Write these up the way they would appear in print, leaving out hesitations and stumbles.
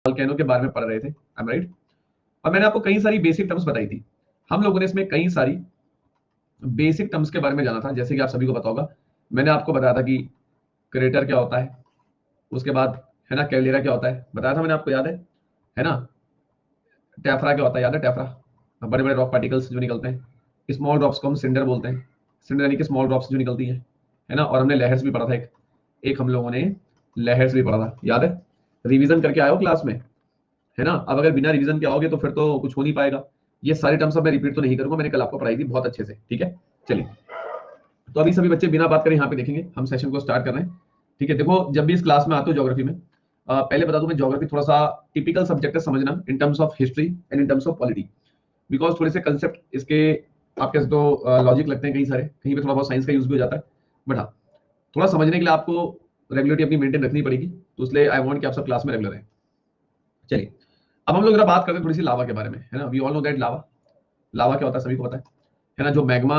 Volcano के बारे में पढ़ रहे थे, आई एम राइट। और मैंने आपको कई सारी बेसिक टर्म्स बताई थी। हम लोगों ने इसमें कई सारी बेसिक टर्म्स के बारे में जाना था। जैसे कि आप सभी को पता होगा, मैंने आपको बताया था कि क्रेटर क्या होता है, उसके बाद है ना कैल्डेरा क्या होता है, बताया था मैंने आपको, याद है ना। टेफ्रा क्या होता है, याद है टेफ्रा, बड़े बड़े रॉक पार्टिकल्स जो निकलते हैं। स्मॉल ड्रॉप्स को हम सिंडर बोलते हैं, सिंडर यानी कि स्मॉल ड्रॉप्स जो निकलती है ना। और हमने लहर्स भी पढ़ा था, एक हम लोगों ने लहर्स भी पढ़ा था, याद है। रिवीजन करके आए हो क्लास में, है ना। अब अगर बिना रिवीजन के आओगे तो फिर तो कुछ हो नहीं पाएगा। ये सारी टर्म्स अब मैं रिपीट तो नहीं करूंगा, मैंने कल आपको पढ़ाई थी बहुत अच्छे से, ठीक है। चलिए, तो अभी सभी बच्चे बिना बात करें यहाँ पे देखेंगे, हम सेशन को स्टार्ट कर रहे हैं, ठीक है। देखो, जब भी इस क्लास में आते हो ज्योग्राफी में, पहले बता दूं मैं, ज्योग्राफी थोड़ा सा टिपिकल सब्जेक्ट है समझना, in terms of history and in terms of polity. Because थोड़े से कंसेप्ट इसके आपके तो लॉजिक लगते हैं कई सारे, कहीं पे थोड़ा बहुत साइंस का यूज भी हो जाता है, बट हाँ, थोड़ा समझने के लिए आपको रेगुलरिटी अपनी मेंटेन रखनी पड़ेगी, तो इसलिए आई वांट कि आप सब क्लास में रेगुलर रहें। चलिए, अब हम लोग जरा बात करते हैं थोड़ी सी लावा के बारे में, है ना। वी ऑल नो दैट लावा, लावा क्या होता है सभी को पता है ना। जो मैग्मा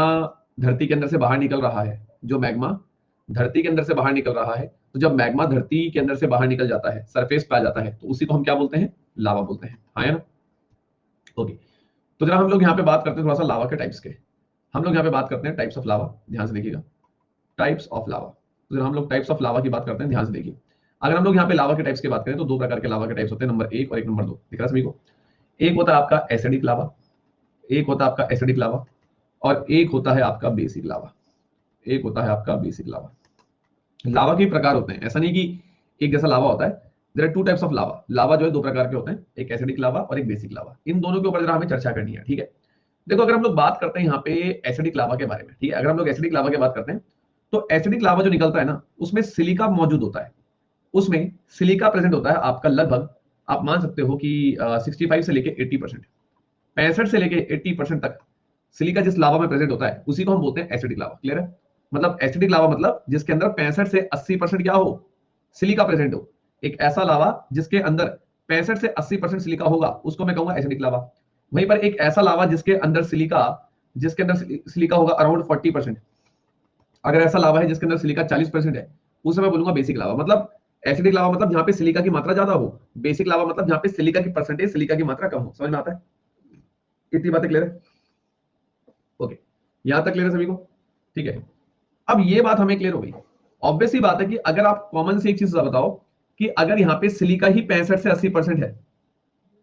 धरती के अंदर से बाहर निकल रहा है, जो मैग्मा धरती के अंदर से बाहर निकल रहा है, तो जब मैग्मा धरती के अंदर से बाहर निकल जाता है, सरफेस पे आ जाता है, तो उसी को हम क्या बोलते हैं, लावा बोलते हैं, हाँ, है ना। ओके, तो जरा हम लोग यहाँ पे बात करते हैं थोड़ा सा लावा के टाइप्स के। हम लोग यहाँ पे बात करते हैं टाइप्स ऑफ लावा, ध्यान से देखिएगा, टाइप्स ऑफ लावा। तो जरा हम लोग टाइप्स ऑफ लावा की बात करते हैं, ध्यान से देखिए। अगर हम लोग यहाँ पे लावा के टाइप्स की बात करें तो दो प्रकार के लावा के टाइप्स होते हैं, नंबर 1 और एक नंबर 2, दिख रहा है सभी को। एक होता है आपका एसिडिक लावा, एक होता है आपका एसिडिक लावा, और एक होता है आपका बेसिक लावा, एक होता है आपका बेसिक लावा। लावा के प्रकार होते हैं, ऐसा नहीं कि एक जैसा लावा होता है। There are two types of lava. Lava जो है दो प्रकार के होते हैं, एक एसिडिक लावा और एक बेसिक लावा। इन दोनों के ऊपर जरा हमें चर्चा करनी है, ठीक है। देखो, अगर हम लोग बात करते हैं यहाँ पे एसिडिक लावा के बारे में, ठीक है, अगर हम लोग एसिडिक लावा की बात करते हैं, तो एसिडिक लावा जो निकलता है ना, उसमें सिलिका मौजूद होता है, उसमें सिलिका प्रेजेंट होता है आपका लगभग, आप मान सकते हो कि 65 से लेके 80%, 65 से लेके 80% तक सिलिका जिस लावा में प्रेजेंट होता है, उसी को हम बोलते हैं एसिडिक लावा। क्लियर है। मतलब एसिडिक लावा मतलब जिसके अंदर 65 से 80% क्या हो, सिलिका प्रेजेंट हो। एक ऐसा लावा जिसके अंदर 65 से 80% सिलिका होगा, उसको मैं कहूंगा एसिडिक लावा। वहीं पर एक ऐसा लावा जिसके अंदर सिलिका होगा अराउंड 40%, अगर ऐसा लावा है जिसके अंदर सिलिका 40% है, उसे मैं बोलूंगा बेसिक लावा। मतलब एसिडिक लावा मतलब जहां पे सिलिका की मात्रा ज्यादा हो, बेसिक लावा मतलब जहां पे सिलिका की परसेंटेज, सिलिका की मात्रा कम हो। समझ में आता है, इतनी बातें क्लियर है। ओके, यहां तक क्लियर है सभी को, ठीक है। अब ये बात हमें क्लियर हो गई। ऑब्वियस ही बात है कि अगर आप कॉमन से एक चीज बताओ कि अगर यहाँ पे सिलिका ही 65 से 80% है,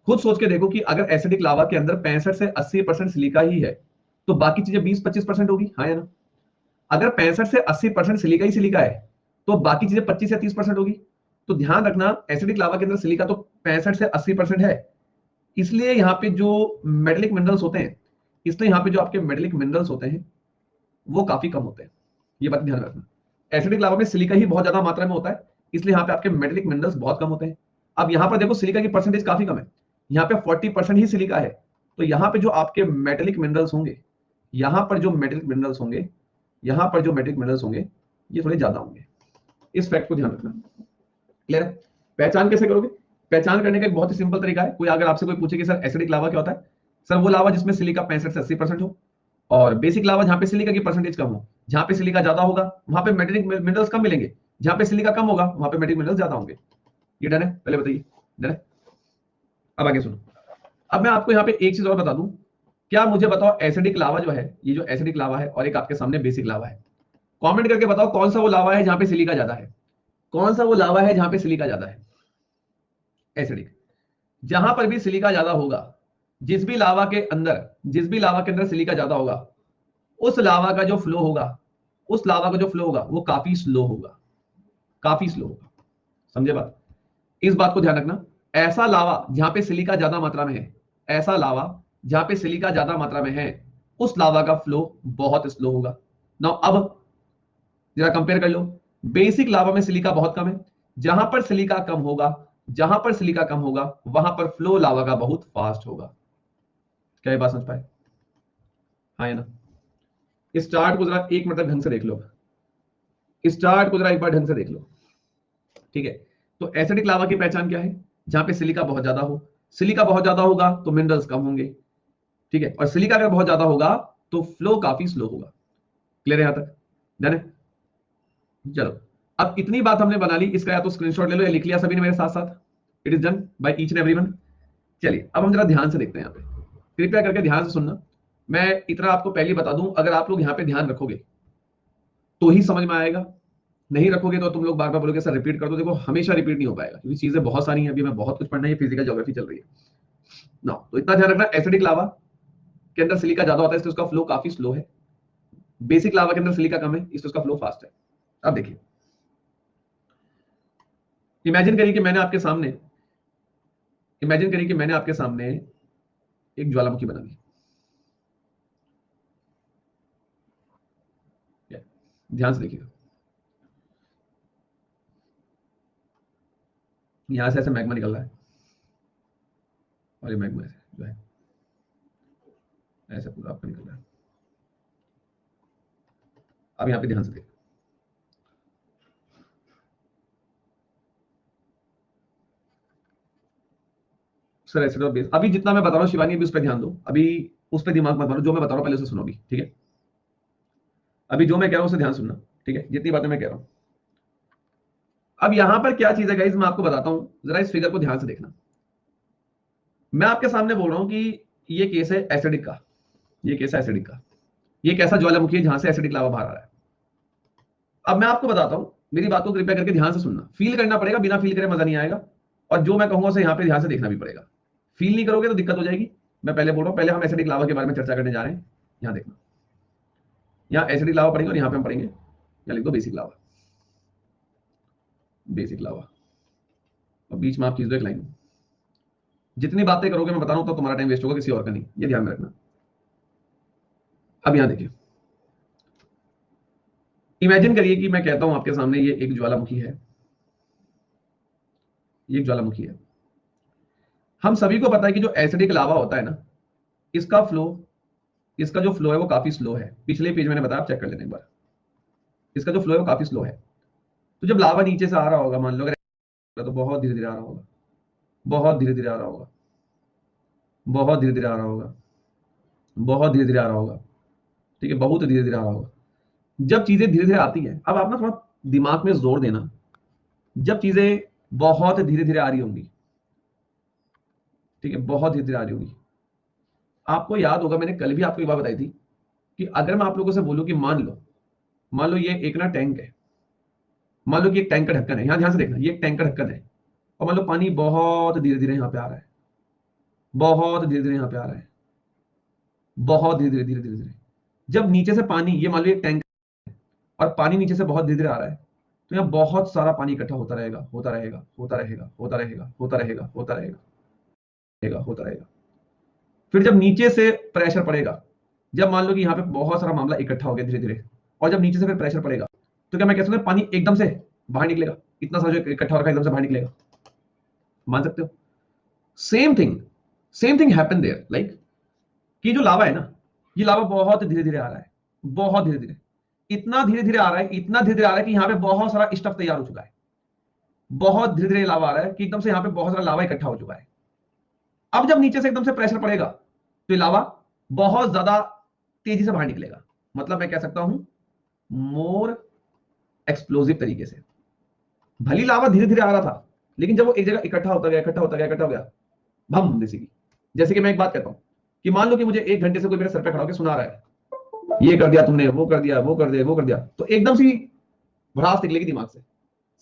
खुद सोच के देखो कि अगर एसिडिक लावा के अंदर 65 से 80% सिलिका ही है, तो बाकी चीजें 20-25% होगी, हाँ या ना। अगर 65 से 80% सिलिका ही सिलिका है, तो बाकी चीजें 25 या 30% होगी। तो ध्यान रखना, एसिडिक लावा के अंदर सिलिका तो 65 से 80% है, इसलिए यहाँ पे जो मेटेलिक मिनरल्स होते हैं, इसलिए यहाँ पे जो आपके मेटेलिक मिनरल्स होते हैं वो काफी कम होते हैं। ये बात ध्यान रखना, एसिडिक लावा में सिलिका ही बहुत ज्यादा मात्रा में होता है, इसलिए यहाँ पे आपके मेटेलिक मिनरल्स बहुत कम होते हैं। अब यहाँ पर देखो सिलिका की परसेंटेज काफी कम है, यहाँ पे 40% ही सिलिका है, तो यहाँ पे जो आपके मेटेलिक मिनरल्स होंगे, यहाँ पर जो मेटेलिक मिनरल्स होंगे, यहाँ पर जो मेटेलिक मिनरल्स होंगे, ये थोड़े ज्यादा होंगे। इस फैक्ट को ध्यान रखना। क्लियर है। पहचान कैसे करोगे, पहचान करने का एक बहुत ही सिंपल तरीका है। कोई अगर आपसे कोई पूछे कि सर एसिडिक लावा क्या होता है, सर वो लावा जिसमें सिलिका 65 से 80% हो, और बेसिक लावा जहां पे सिलिका की परसेंटेज कम हो। जहां पे सिलिका ज्यादा होगा वहां पे मेटेलिक मिनरल्स कम मिलेंगे, जहां पे सिलिका कम होगा वहां पे मेटेलिक मिनरल्स ज्यादा होंगे। ये डन है, पहले बताइए, डन है। अब आगे सुनो, अब मैं आपको यहाँ पे एक चीज और बता दूं, क्या मुझे बताओ, एसिडिक लावा जो है, ये जो एसिडिक लावा है और एक आपके सामने बेसिक लावा है, कमेंट करके बताओ कौन सा वो लावा है जहां पे सिलिका ज्यादा है, कौन सा वो लावा है जहां पे सिलिका ज्यादा है। एसिडिक, जहां पर भी सिलिका ज्यादा होगा, जिस भी लावा के अंदर, जिस भी लावा के अंदर सिलिका ज्यादा होगा, उस लावा का जो फ्लो होगा, उस लावा का जो फ्लो होगा वो काफी स्लो होगा, काफी स्लो होगा। समझे बात, इस बात को ध्यान रखना। ऐसा लावा जहां पे सिलिका ज्यादा मात्रा में है, ऐसा लावा जहां पे सिलिका ज्यादा मात्रा में है, उस लावा का फ्लो बहुत स्लो होगा। नाउ अब जरा कंपेयर कर लो, बेसिक लावा में सिलिका बहुत कम है, जहां पर सिलिका कम होगा, जहां पर सिलिका कम होगा वहां पर फ्लो लावा का बहुत फास्ट होगा। क्या ये बात समझ पाए, हाँ या ना। स्टार्ट को जरा एक मिनट तक ढंग से देख लो, स्टार्ट को जरा एक बार ढंग से देख लो, ठीक है। तो एसिडिक लावा की पहचान क्या है, जहां पे सिलिका बहुत ज्यादा हो, सिलिका बहुत ज्यादा होगा तो मिनरल्स कम होंगे, ठीक है, और सिलिका अगर बहुत ज्यादा होगा तो फ्लो काफी स्लो होगा। क्लियर है यहां तक, डन है। चलो, अब इतनी बात हमने बना ली, इसका या तो स्क्रीनशॉट ले लो या लिख लिया सभी ने मेरे साथ साथ, it is done by each and everyone. चलिए अब हम जरा ध्यान से देखते हैं यहाँ पे, कृपया करके ध्यान से सुनना। मैं इतना आपको पहले बता दूं, अगर आप लोग यहाँ पे ध्यान रखोगे तो ही समझ में आएगा, नहीं रखोगे तो तुम लोग बार बार बोलोगे सर रिपीट कर दो। देखो हमेशा रिपीट नहीं हो पाएगा क्योंकि चीजें बहुत सारी हैं, अभी मैं बहुत कुछ पढ़ना है, फिजिकल ज्योग्राफी चल रही है ना। तो इतना ध्यान रखना, एसिडिक लावा के अंदर सिलिका ज्यादा होता है, इसलिए उसका फ्लो काफी स्लो है। बेसिक लावा के अंदर सिलिका कम है, इसलिए उसका फ्लो फास्ट है। अब देखिए, इमेजिन करिए कि मैंने आपके सामने एक ज्वालामुखी बना दी। ध्यान से देखिएगा, यहां से ऐसे मैग्मा निकल रहा है और ये मैग्मा जो है ऐसे पूरा आपका निकल रहा है। अब यहाँ पे ध्यान से देखिए, सर एसिड और बेस, अभी जितना मैं बता रहा हूँ शिवानी अभी उस पर ध्यान दो, अभी उस पर दिमाग मत मारो, जो मैं बता रहा हूँ पहले उसे सुनो भी, ठीक है। अभी जो मैं कह रहा हूँ उसे ध्यान सुनना, ठीक है, जितनी बातें मैं कह रहा हूँ। अब यहां पर क्या चीज है गाइस, मैं आपको बताता हूं, जरा इस फिगर को ध्यान से देखना। मैं आपके सामने बोल रहा हूं कि ये केस है एसिडिक का, ये केस है एसिडिक का, ये कैसा ज्वालामुखी है जहां से एसिडिक लावा बाहर आ रहा है। अब मैं आपको बताता हूं, मेरी बात को कृपया करके ध्यान से सुनना, फील करना पड़ेगा, बिना फील करे मजा नहीं आएगा, और जो मैं कहूंगा उसे यहां पे ध्यान से देखना भी पड़ेगा। फील नहीं करोगे तो दिक्कत हो जाएगी। मैं पहले बोल रहा हूं, पहले हम एसिडिक लावा के बारे में चर्चा करने जा रहे हैं। यहां देखना, यहां एसिडिक लावा पढ़ेंगे और यहां पे हम पढ़ेंगे, या लिख दो बेसिक लावा, बेसिक लावा, और बीच में आप खींच दो एक लाइन। जितनी बातें करोगे मैं बता रहा हूं तो तुम्हारा टाइम वेस्ट होगा, किसी और का नहीं, ये ध्यान में रखना। अब यहां देखिए, इमेजिन करिए कि मैं कहता हूं आपके सामने ये एक ज्वालामुखी है, ये एक ज्वालामुखी है। हम सभी को पता है कि जो एसिडिक लावा होता है ना, इसका फ्लो, इसका जो फ्लो है वो काफी स्लो है। पिछले पेज मैंने बताया, आप चेक कर लेना एक बार, इसका जो फ्लो है वो काफी स्लो है। तो जब लावा नीचे से आ रहा होगा, मान लो अगर, तो बहुत धीरे धीरे आ रहा होगा, बहुत धीरे धीरे आ रहा होगा, बहुत धीरे धीरे आ रहा होगा, बहुत धीरे धीरे आ रहा होगा, ठीक है, बहुत धीरे धीरे आ रहा होगा। जब चीजें धीरे धीरे आती है, अब आप ना थोड़ा दिमाग में जोर देना, जब चीजें बहुत धीरे धीरे आ रही होंगी, ठीक है, बहुत धीरे धीरे आ रही होंगी, आपको याद होगा मैंने कल भी आपको ये बात बताई थी कि अगर मैं आप लोगों से बोलूं कि मान लो ये एक ना टैंक है, मान लो कि एक टैंक का ढक्कन है, यहां ध्यान से देखना, ये एक टैंक का ढक्कन है, और मान लो पानी बहुत धीरे धीरे यहां पे आ रहा है, बहुत धीरे धीरे यहां पे आ रहा है, बहुत धीरे धीरे धीरे धीरे धीरे। जब नीचे से पानी, ये मान लो एक टैंक और पानी नीचे से बहुत धीरे धीरे आ रहा है, तो यहाँ बहुत सारा पानी इकट्ठा होता रहेगा, होता रहेगा, होता रहेगा, होता रहेगा, होता रहेगा, होता रहेगा, होता रहेगा। फिर जब नीचे से प्रेशर पड़ेगा, जब मान लो कि यहाँ पे बहुत सारा मामला इकट्ठा हो गया धीरे धीरे, और जब नीचे से फिर प्रेशर पड़ेगा, तो क्या मैं कह सकता हूँ पानी एकदम से बाहर निकलेगा, इतना सारा जो इकट्ठा हो रखा है एकदम से बाहर निकलेगा, मान सकते हो। Same thing, same thing happen there, like कि जो लावा है ना, ये लावा बहुत धीरे धीरे आ रहा है, बहुत धीरे धीरे, इतना धीरे धीरे आ रहा है, इतना धीरे धीरे आ रहा है कि यहाँ पे बहुत सारा स्टफ तैयार हो चुका है, बहुत धीरे धीरे लावा आ रहा है कि एकदम से यहाँ पे बहुत सारा लावा इकट्ठा हो चुका है। अब जब नीचे से एकदम से प्रेशर पड़ेगा, तो ये लावा बहुत ज्यादा तेजी से बाहर निकलेगा, मतलब मैं कह सकता हूं मोर एक्सप्लोसिव तरीके से। भली लावा धीरे धीरे आ रहा था, लेकिन जब वो एक जगह इकट्ठा होता गया, इकट्ठा होता गया, इकट्ठा हो गया, भम बेसिकली। जैसे कि मैं एक बात कहता हूं कि मान लो कि मुझे 1 घंटे से कोई मेरे सर पे खड़ा होकर सुना रहा है, ये कर दिया तुमने, वो कर दिया, वो कर दिया, वो कर दिया, तो एकदम से भड़ास निकलेगी दिमाग से,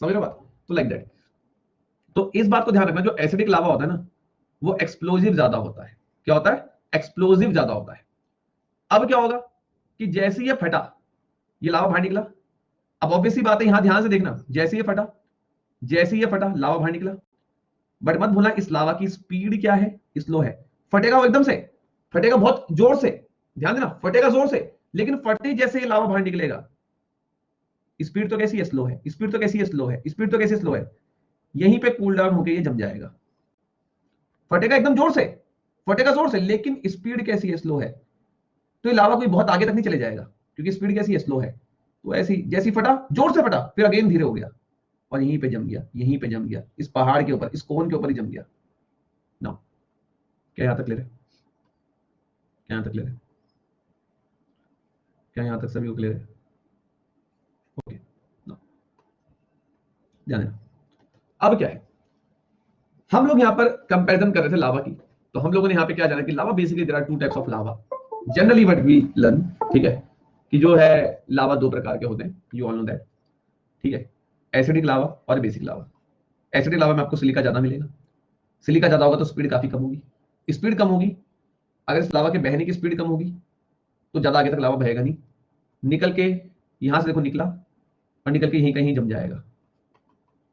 समझ रहे हो बात। तो लाइक दैट, तो इस बात को ध्यान रखना, जो एसिडिक लावा होता है ना, वो एक्सप्लोजिव ज्यादा होता है। क्या होता है? एक्सप्लोजिव ज्यादा होता है। अब क्या होगा कि जैसे ये फटा, ये लावा बाहर निकला, अब ऑब्वियसली बात है, यहां ध्यान से देखना, जैसे ये फटा, जैसे ये फटा लावा बाहर निकला, बट मत भूलना इस लावा की स्पीड क्या है, स्लो है। फटेगा वो एकदम से, फटेगा बहुत जोर से, ध्यान देना, फटेगा जोर से, लेकिन फटे जैसे ये लावा बाहर निकलेगा, स्पीड तो कैसी है, स्लो है, स्पीड तो कैसी है, स्लो है, स्पीड तो कैसी स्लो है, यहीं पे कूल डाउन होकर ये जम जाएगा। फटेगा एकदम जोर से, फटेगा जोर से, लेकिन स्पीड कैसी है, स्लो है, तो ये लावा कोई बहुत आगे तक नहीं चले जाएगा, क्योंकि स्पीड कैसी है, स्लो है। तो ऐसी जैसी फटा, जोर से फटा, फिर अगेन धीरे हो गया, और यहीं पे जम गया, यहीं पे जम गया, इस पहाड़ के ऊपर, इस कोन के ऊपर ही जम गया ना। क्या यहां तक ले रहे, क्या यहां तक ले रहे, क्या यहां तक सभी को क्लियर है? ओके, नो, जाने दो। अब क्या है, हम लोग यहाँ पर कंपैरिजन कर रहे थे लावा की, तो हम लोगों ने यहाँ पे क्या जाना कि lava basically there are two types of lava generally what we learn, ठीक है, कि जो है लावा दो प्रकार के होते हैं, यू ऑल नो दैट, ठीक है, एसिडिक लावा और बेसिक लावा। एसिडिक लावा में आपको सिलिका ज्यादा मिलेगा, सिलिका ज्यादा होगा तो स्पीड काफी कम होगी, स्पीड कम होगी, अगर इस लावा के बहने की स्पीड कम होगी तो ज्यादा आगे तक लावा बहेगा नहीं, निकल के यहां से देखो निकला और निकल के यहीं कहीं जम जाएगा।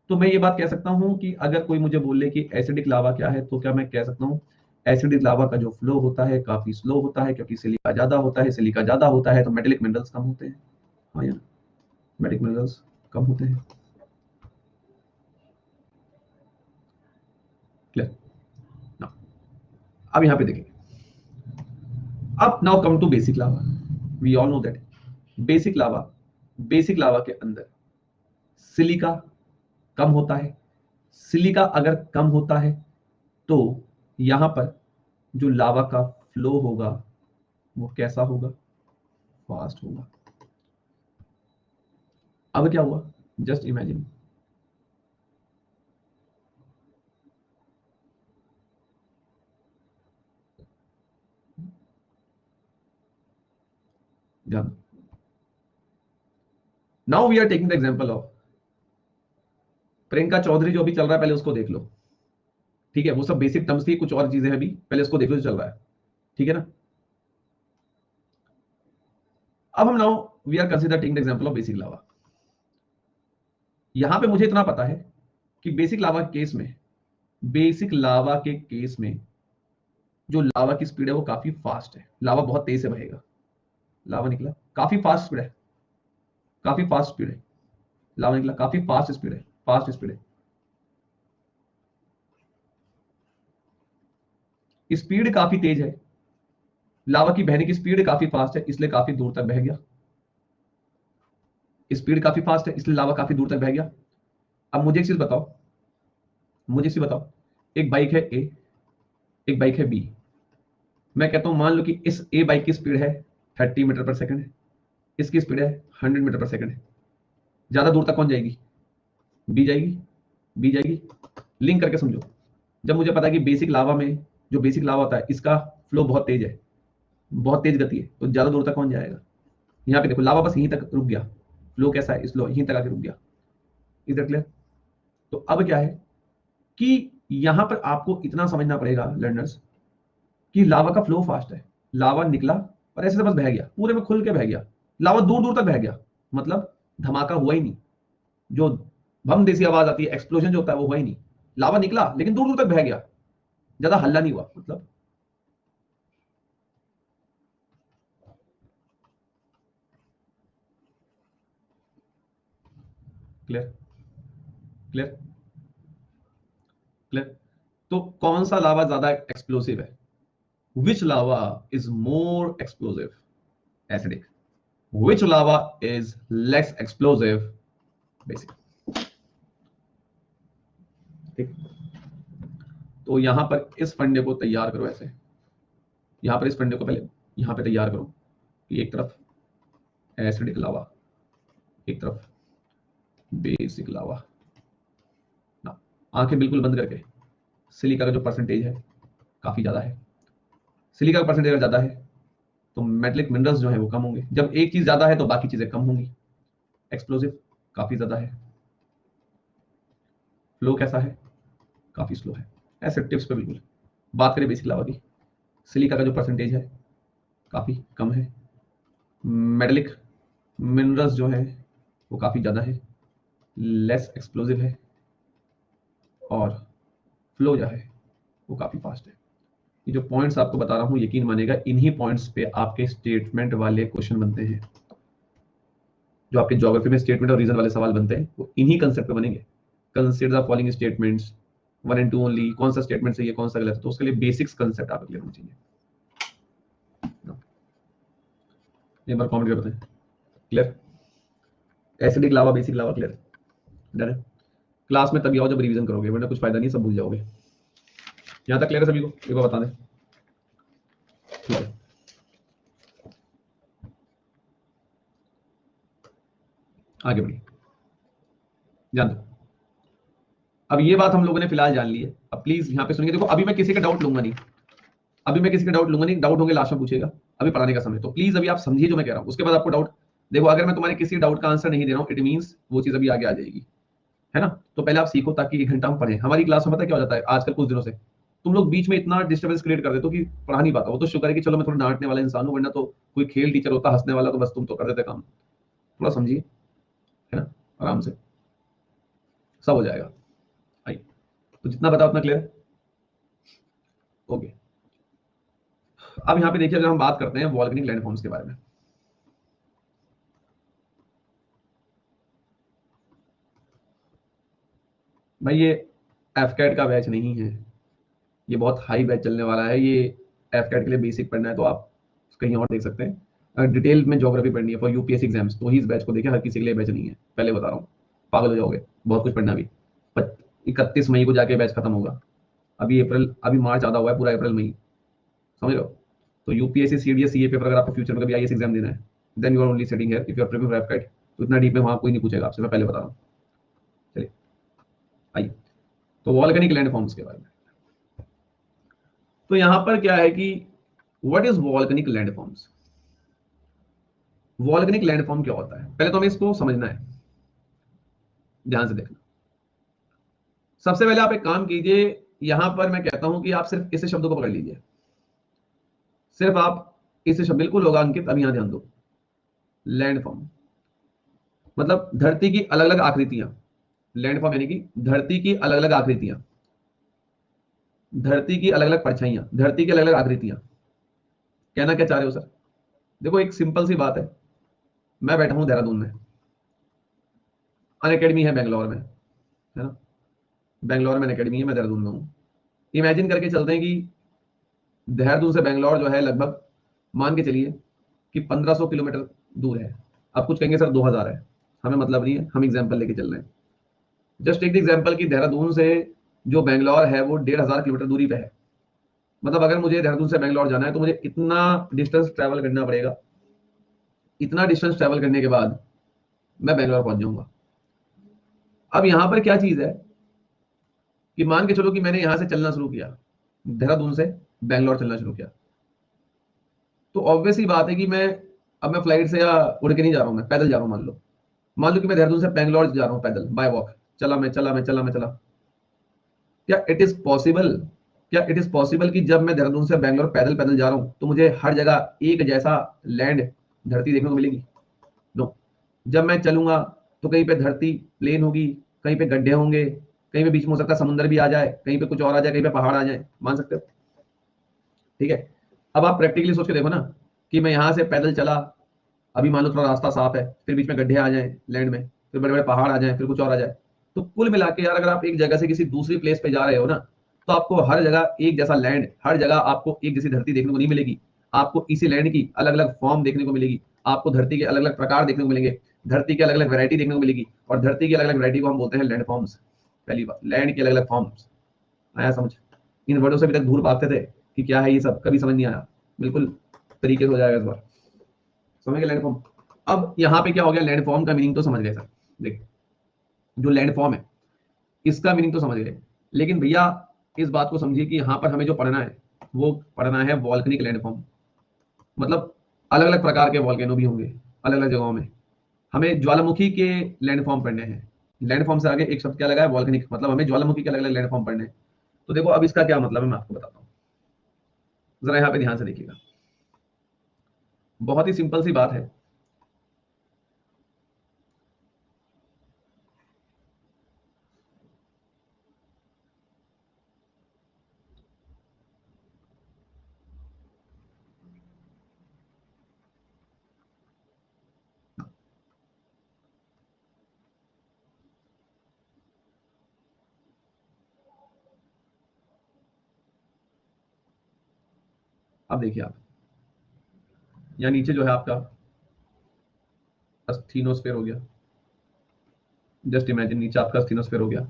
तो मैं ये बात कह सकता हूं कि अगर कोई मुझे बोले कि एसिडिक लावा क्या है, तो क्या मैं कह सकता हूं एसिडिक लावा का जो फ्लो होता है काफी स्लो होता है, क्योंकि सिलिका ज्यादा होता है, सिलिका ज्यादा होता है तो मेटेलिक मिनरल्स कम होते हैं। हाँ यार, मेटेलिक मिनरल्स कम होते हैं। क्लियर ना? अब यहां पे देखिए, अब now come to basic lava. We all know that basic lava, basic lava के अंदर सिलिका कम होता है। सिलिका अगर कम होता है तो यहां पर जो लावा का फ्लो होगा वो कैसा होगा? फास्ट होगा। अब क्या हुआ? जस्ट इमेजिन, ध्यान। Now we are taking the example of Priyanka Chaudhary, जो अभी चल रहा है पहले उसको देख लो, ठीक है, वो सब बेसिक टर्म्स थी, कुछ और चीजें हैं अभी, पहले उसको देख लो जो चल रहा है, ठीक है ना? अब हम now we are consider taking the example of basic lava. यहां पे मुझे इतना पता है कि बेसिक लावा के केस में, बेसिक लावा के केस में जो लावा की स्पीड है वो काफी फास्ट है, लावा बहुत तेज से बहेगा। लावा निकला काफी फास्ट स्पीड है, काफी फास्ट स्पीड है, लावा निकला काफी फास्ट स्पीड है, फास्ट स्पीड है, स्पीड काफी तेज है, लावा की बहने की स्पीड काफी फास्ट है इसलिए काफी दूर तक बह गया, स्पीड काफी फास्ट है इसलिए लावा काफी दूर तक बह गया। अब मुझे एक चीज बताओ, मुझे एक चीज बताओ, एक बाइक है ए, एक बाइक है बी। मैं कहता हूं मान लो कि इस ए बाइक की स्पीड है 30 मीटर पर सेकंड है, इसकी स्पीड है 100 मीटर पर सेकंड है, ज्यादा दूर तक कौन जाएगी? बी जाएगी, बी जाएगी। लिंक करके समझो, जब मुझे पता है कि बेसिक लावा में, जो बेसिक लावा होता है इसका फ्लो बहुत तेज है, बहुत तेज गति है, तो ज्यादा दूर तक कौन जाएगा? यहाँ पे देखो लावा बस यहीं तक रुक गया, फ्लो कैसा है, स्लो, यहीं तक आके रुक गया। Is that clear? तो अब क्या है कि यहां पर आपको इतना समझना पड़ेगा लर्नर्स कि लावा का फ्लो फास्ट है, लावा निकला और ऐसे से बस बह गया, पूरे में खुल के बह गया, लावा दूर दूर तक बह गया, मतलब धमाका हुआ ही नहीं, जो बम जैसी आवाज आती है, एक्सप्लोजन जो होता है वो हुआ ही नहीं, लावा निकला लेकिन दूर दूर तक बह गया, ज्यादा हल्ला नहीं हुआ, मतलब। क्लियर? क्लियर? क्लियर? तो कौन सा लावा ज्यादा एक्सप्लोसिव है? Which lava is more explosive? Acidic. Which lava is less explosive? Basic. ठीक, तो यहां पर इस फंडे को तैयार करो ऐसे, यहां पर इस फंडे को पहले यहां पे तैयार करो कि एक तरफ एसिडिक लावा, एक तरफ बेसिक लावा ना। आंखें बिल्कुल बंद करके, सिलिका का जो परसेंटेज है काफी ज्यादा है, सिलिका का परसेंटेज अगर ज्यादा है तो मेटलिक मिनरल्स जो है वो कम होंगे, जब एक चीज ज्यादा है तो बाकी चीजें कम होंगी। एक्सप्लोसिव काफी ज्यादा है, फ्लो कैसा है? काफी स्लो है। ऐसे टिप्स पे बिल्कुल बात करें बेसिक लावा की, सिलिका का जो परसेंटेज है काफी कम है, मेटलिक मिनरल्स जो है वो काफी ज्यादा है, लेस एक्सप्लोसिव है, और फ्लो जो है वो काफी फास्ट है। ये जो पॉइंट्स आपको बता रहा हूं यकीन मानेगा इन्हीं पॉइंट्स पे आपके स्टेटमेंट वाले क्वेश्चन बनते हैं, जो आपके ज्योग्राफी में स्टेटमेंट और रीजन वाले सवाल बनते हैं वो इन्हीं कंसेप्ट पे बनेंगे। Consider the following statements, one and two only, कौन सा स्टेटमेंट सही है कौन सा गलत है, तो उसके लिए बेसिक्स कंसेप्ट आपको क्लियर होना चाहिए। एक बार कमेंट कर बताएं, क्लियर? एसिडिक लावा बेसिक लावा क्लियर? डन है? क्लास में तभी आओ जब रिवीजन करोगे, वरना कुछ फायदा नहीं, सब भूल जाओगे। यहाँ तक क्लियर है सभी को? एक बार बता दें, ठीक है। आगे बढ़िए, ध्यान दो। अब ये बात हम लोगों ने फिलहाल जान ली है। अब प्लीज यहाँ पे सुनिए, देखो अभी मैं किसी का डाउट लूंगा नहीं, अभी मैं किसी का डाउट लूंगा नहीं, डाउट होंगे लास्ट में पूछेगा, अभी पढ़ाने का समय। तो प्लीज अभी आप समझिए जो मैं कह रहा हूँ, उसके बाद आपको डाउट, देखो अगर मैं तुम्हारे किसी डाउट का आंसर नहीं दे रहा हूँ, इट मींस वो चीज अभी आगे आ जाएगी, है ना। तो पहले आप सीखो ताकि 1 घंटा हम पढ़ें। हमारी क्लास में पता है क्या हो जाता है आजकल कुछ दिनों से, तुम लोग बीच में इतना डिस्टर्बेंस क्रिएट कर देते हो कि पढ़ा नहीं पाता। वो तो शुक्र है कि चलो मैं थोड़ा डांटने वाला इंसान हूँ, वरना तो कोई खेल टीचर होता हंसने वाला तो बस तुम तो कर देते काम। थोड़ा समझिए, है ना, आराम से सब हो जाएगा। आइए, तो जितना बताओ उतना क्लियर है। ओके, अब यहाँ पे देखिए, अगर हम बात करते हैं वॉल्केनिक लैंडफॉर्म्स के बारे में, भाई ये एफकैट का बैच नहीं है, ये बहुत हाई बैच चलने वाला है। ये एफकैट के लिए बेसिक पढ़ना है तो आप कहीं और देख सकते हैं। डिटेल में ज्योग्राफी पढ़नी है फॉर यूपीएससी एग्जाम्स तो ही इस बैच को देखिए, हर किसी के लिए बैच नहीं है, पहले बता रहा हूँ, पागल हो जाओगे, बहुत कुछ पढ़ना अभी। 31 मई को जाके बैच खत्म होगा, अभी अप्रैल, अभी मार्च आधा हुआ है, पूरा अप्रैल मई, समझ लो। तो यूपीएससी सीडीएस सीए पेपर अगर आपको फ्यूचर में कभी आईएएस एग्जाम देना है, then you are only setting here if you are preparing for AFCAT. तो इतना डीप में वहां कोई नहीं पूछेगा आपसे, मैं पहले बता रहा हूँ। चलिए आइए, तो वॉल्केनिक लैंडफॉर्म्स के बारे में। तो यहां पर क्या है कि what is volcanic landforms. Volcanic landform क्या होता है, पहले तो हमें इसको समझना है, ध्यान से देखना। सबसे पहले आप एक काम कीजिए, यहां पर मैं कहता हूं कि आप सिर्फ इस शब्द को पकड़ लीजिए, सिर्फ आप इस शब्द, बिल्कुल होगा अंकित, अब यहां ध्यान दो। लैंडफॉर्म मतलब धरती की अलग अलग आकृतियां, लैंडफॉर्म यानी कि धरती की अलग अलग आकृतियां, धरती की अलग अलग परछाइयां, धरती की अलग अलग आकृतियां। कहना क्या चाह रहे हो सर, देखो एक सिंपल सी बात है, मैं बैठा हूं देहरादून में, अन अकेडमी है बेंगलोर में, है ना, बेंगलोर में अकेडमी है, मैं देहरादून में हूँ। इमेजिन करके चलते हैं कि देहरादून से बेंगलोर जो है लगभग, मान के चलिए कि 1500 किलोमीटर दूर है। आप कुछ कहेंगे सर 2000 है, हमें मतलब नहीं है, हम एग्जाम्पल लेके चल रहे हैं। जस्ट एक एग्जाम्पल कि देहरादून से जो बेंगलोर है वो 1500 किलोमीटर दूरी पे है। मतलब अगर मुझे देहरादून से बेंगलोर जाना है तो मुझे इतना डिस्टेंस ट्रैवल करना पड़ेगा, इतना डिस्टेंस ट्रैवल करने के बाद मैं बेंगलोर पहुंच जाऊंगा। अब यहां पर क्या चीज है कि मान के चलो कि मैंने यहां से चलना शुरू किया, देहरादून से बेंगलोर चलना शुरू किया, तो ऑब्वियस ही बात है कि अब मैं फ्लाइट से या उड़ के नहीं जा रहा हूं, मैं पैदल जा रहा हूं। मान लो कि मैं देहरादून से बेंगलोर जा रहा हूं पैदल, बाय वॉक, चला। क्या इट इज पॉसिबल, क्या इट इज पॉसिबल कि जब मैं देहरादून से बेंगलोर पैदल पैदल जा रहा हूं तो मुझे हर जगह एक जैसा लैंड, धरती देखने को मिलेगी? नो। जब मैं चलूंगा तो कहीं पे धरती प्लेन होगी, कहीं पे गड्ढे होंगे, कहीं पे बीच में हो सकता है समुद्र भी आ जाए, कहीं पे कुछ और आ जाए, कहीं पे पहाड़ आ जाए, मान सकते हो? ठीक है। अब आप प्रैक्टिकली सोच के देखो ना, कि मैं यहाँ से पैदल चला, अभी मान लो थोड़ा रास्ता साफ है, फिर बीच में गड्ढे आ जाए लैंड में, फिर बड़े बड़े पहाड़ आ जाए, फिर कुछ और आ जाए, तो कुल मिला के यार अगर आप एक जगह से किसी दूसरी प्लेस पे जा रहे हो ना, तो आपको हर जगह एक जैसा लैंड, हर जगह आपको एक जैसी धरती देखने को नहीं मिलेगी। आपको इसी लैंड की अलग अलग फॉर्म देखने को मिलेगी, आपको धरती के अलग अलग प्रकार देखने को मिलेंगे, धरती की अलग अलग वैरायटी देखने को मिलेगी, और धरती की अलग अलग वैरायटी को हम बोलते हैं लैंड फॉर्म्स। पहली बात, लैंड की अलग अलग फॉर्म्स। आया समझ? इन वर्डों से अभी तक दूर भागते थे कि क्या है ये सब, कभी समझ नहीं आया, बिल्कुल तरीके से हो जाएगा इस बार, समझ गए लैंडफॉर्म। अब यहाँ पे क्या हो गया, लैंडफॉर्म का मीनिंग तो समझ गए सर, देखिए जो लैंडफॉर्म है इसका मीनिंग तो समझ गए, लेकिन भैया इस बात को समझिए कि यहाँ पर हमें जो पढ़ना है वो पढ़ना है वॉल्केनिक लैंडफॉर्म। मतलब अलग अलग प्रकार के वॉल्केनो भी होंगे अलग अलग जगहों में, हमें ज्वालामुखी के लैंडफॉर्म पढ़ने हैं। लैंडफॉर्म से आगे एक शब्द क्या लगा है, वॉल्केनिक, मतलब हमें ज्वालामुखी के अलग अलग लैंडफॉर्म पढ़ने हैं। तो देखो अब इसका क्या मतलब है, मैं आपको बताता हूँ, जरा यहाँ पे ध्यान से देखिएगा, बहुत ही सिंपल सी बात है। अब देखिए आप, यहाँ नीचे जो है आपका अस्थिनोस्फेयर हो गया, जस्ट इमेजिन नीचे आपका अस्थिनोस्फेयर हो गया।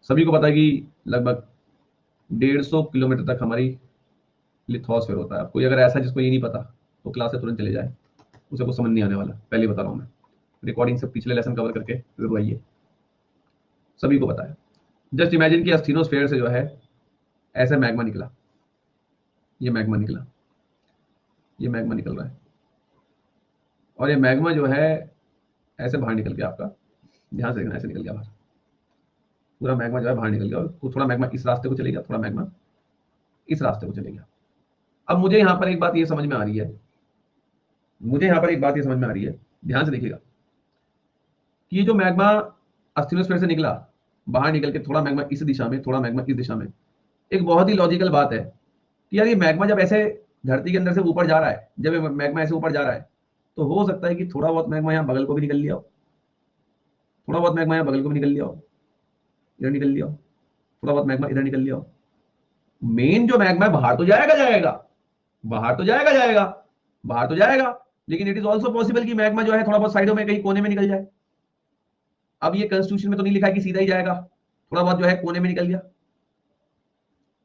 सभी को पता है कि लगभग 150 किलोमीटर तक हमारी लिथोस्फेयर होता है। कोई अगर ऐसा जिसको ये नहीं पता तो क्लास से तुरंत चले जाए, उसे कुछ समझ नहीं आने वाला, पहले बता रहा हूँ मैं। रिकॉर्डिंग से पिछले लेसन कवर करके जरूर आइए, सभी को पता है। जस्ट इमेजिन कि एस्थेनोस्फेयर से जो है ऐसे मैग्मा निकला, ये मैग्मा निकला, ये मैग्मा निकल रहा है, और ये मैग्मा जो है ऐसे बाहर निकल गया आपका, ध्यान से देखना, ऐसे निकल गया बाहर, पूरा मैग्मा जो है बाहर निकल गया, और थोड़ा मैग्मा इस रास्ते को चले गया, थोड़ा मैग्मा इस रास्ते को चले गया। अब मुझे यहां पर एक बात ये समझ में आ रही है, मुझे यहां पर एक बात ये समझ में आ रही है, ध्यान से देखिएगा कि ये जो मैग्मा एस्थेनोस्फेयर से निकला, बाहर निकल के थोड़ा मैग्मा इस दिशा में, थोड़ा मैग्मा इस दिशा में, एक बहुत ही लॉजिकल बात है कि यार ये मैग्मा जब ऐसे धरती के अंदर से ऊपर जा रहा है, जब ये मैग्मा ऐसे ऊपर जा रहा है, तो हो सकता है कि थोड़ा बहुत मैग्मा यहाँ बगल को भी निकल लिया हो, थोड़ा बहुत मैग्मा यहाँ बगल को भी निकल लिया हो, इधर निकल लिया हो, थोड़ा बहुत मैग्मा इधर निकल लिया हो। मेन जो मैग्मा है बाहर तो जाएगा जाएगा, बाहर तो जाएगा जाएगा, बाहर तो जाएगा, लेकिन इट इज ऑल्सो पॉसिबल कि मैग्मा जो है थोड़ा बहुत साइडों में कहीं कोने में निकल जाए। अब ये कॉन्स्टिट्यूशन में तो नहीं लिखा है कि सीधा ही जाएगा, थोड़ा बहुत जो है कोने में निकल गया।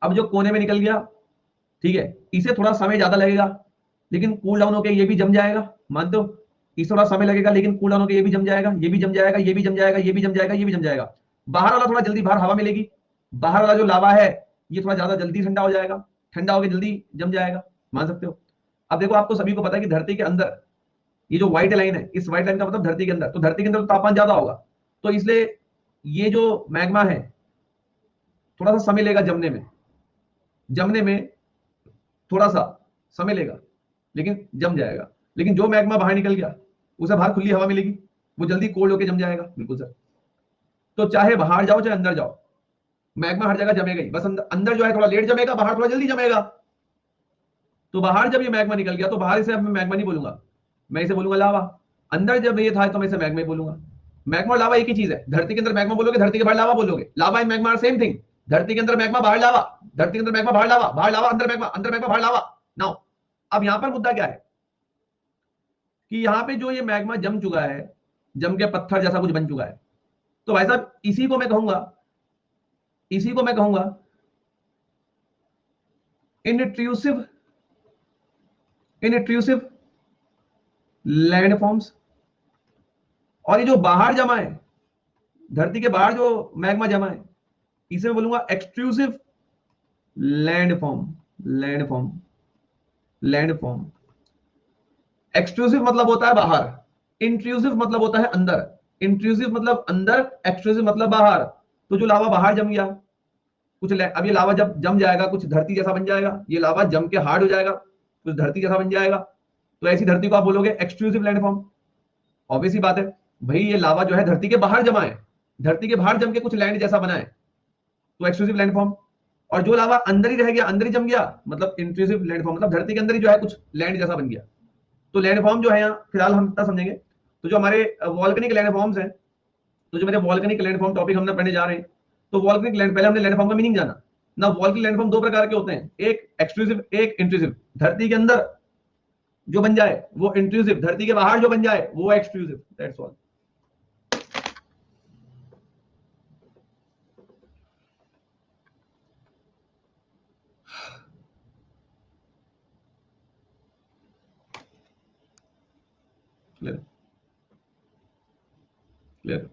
अब जो कोने में निकल गया, ठीक है, इसे थोड़ा समय ज्यादा लगेगा, लेकिन कूल डाउन होकर ये भी जम जाएगा, मानते हो? इसे थोड़ा समय लगेगा, लेकिन कूल डाउन होकर ये भी जम जाएगा, ये भी जम जाएगा, ये भी जम जाएगा, ये भी जम जाएगा, ये भी जम जाएगा। बाहर वाला थोड़ा जल्दी, बाहर हवा मिलेगी, बाहर वाला जो लावा है ये थोड़ा ज्यादा जल्दी ठंडा हो जाएगा, ठंडा होकर जल्दी जम जाएगा, मान सकते हो? अब देखो, आपको सभी को पता है कि धरती के अंदर ये जो व्हाइट लाइन है, इस व्हाइट लाइन का मतलब धरती के अंदर, तो धरती के अंदर तो तापमान ज्यादा होगा, तो इसलिए ये जो मैग्मा है थोड़ा सा समय लेगा जमने में, जमने में थोड़ा सा समय लेगा, लेकिन जम जाएगा। लेकिन जो मैग्मा बाहर निकल गया उसे बाहर खुली हवा मिलेगी, वो जल्दी कोल्ड होकर जम जाएगा। बिल्कुल सर। तो चाहे बाहर जाओ चाहे अंदर जाओ, मैग्मा हर जगह जमेगा ही, बस अंदर जो है थोड़ा लेट जमेगा, बाहर थोड़ा जल्दी जमेगा। तो बाहर जब ये मैग्मा निकल गया तो बाहर इसे अब मैं मैग्मा नहीं बोलूंगा, मैं इसे बोलूंगा लावा। अंदर जब ये था तो मैं इसे मैग्मा ही बोलूंगा। मैग्मा और लावा एक ही चीज है, धरती के अंदर मैग्मा बोलोगे, धरती के बाहर लावा बोलोगे, lava and magma are same thing. धरती के अंदर मैग्मा, बाहर लावा, धरती के अंदर मैग्मा, बाहर लावा, बाहर लावा, अंदर मैग्मा, अंदर मैग्मा, बाहर लावा। नाउ अब यहां पर मुद्दा क्या है कि यहां पे जो ये मैग्मा जम चुका है, जम के पत्थर जैसा कुछ बन चुका है, तो भाई साहब इसी को मैं कहूंगा, इसी को मैं कहूंगा इंट्रूसिव, इंट्रूसिव लैंडफॉर्म्स। और ये जो बाहर जमा है, धरती के बाहर जो मैग्मा जमा है, इसे मैं बोलूंगा extrusive landform, landform, landform. Extrusive मतलब होता है बाहर, इंट्रूसिव मतलब होता है अंदर। इंट्रूसिव मतलब अंदर, एक्सट्रूसिव मतलब बाहर। तो जो लावा बाहर जम गया, कुछ अब ये लावा जब जम जाएगा कुछ धरती जैसा बन जाएगा, ये लावा जम के हार्ड हो जाएगा, कुछ धरती जैसा बन जाएगा, तो ऐसी धरती को आप बोलोगे एक्सट्रूसिव लैंडफॉर्म। ऑब्वियस ही बात है भाई, ये लावा जो है धरती के बाहर जमा है, धरती के बाहर जम के कुछ लैंड जैसा बना है, तो एक्सक्लूसिव लैंडफॉर्म। और जो लावा अंदर ही रह गया, अंदर ही जम गया, मतलब इंट्रूसिव लैंडफॉर्म, मतलब धरती के अंदर ही जो है कुछ लैंड जैसा बन गया। तो लैंडफॉर्म जो है यहाँ फिलहाल हम इतना समझेंगे। तो जो हमारे वॉल्केनिक लैंडफॉर्म्स हैं, तो जो मेरे वॉल्केनिक लैंडफॉर्म टॉपिक हमने पढ़ने जा रहे हैं, तो वॉल्केनिक लैंड, पहले हमने लैंडफॉर्म का मीनिंग जाना ना। वॉल्केनिक लैंडफॉर्म दो प्रकार के होते हैं, एक एक्सक्लूसिव, एक इंट्रूसिव। धरती के अंदर जो बन जाए वो इंट्रूसिव, धरती के बाहर जो बन जाए वो exclusive. That's all. Clear, clear.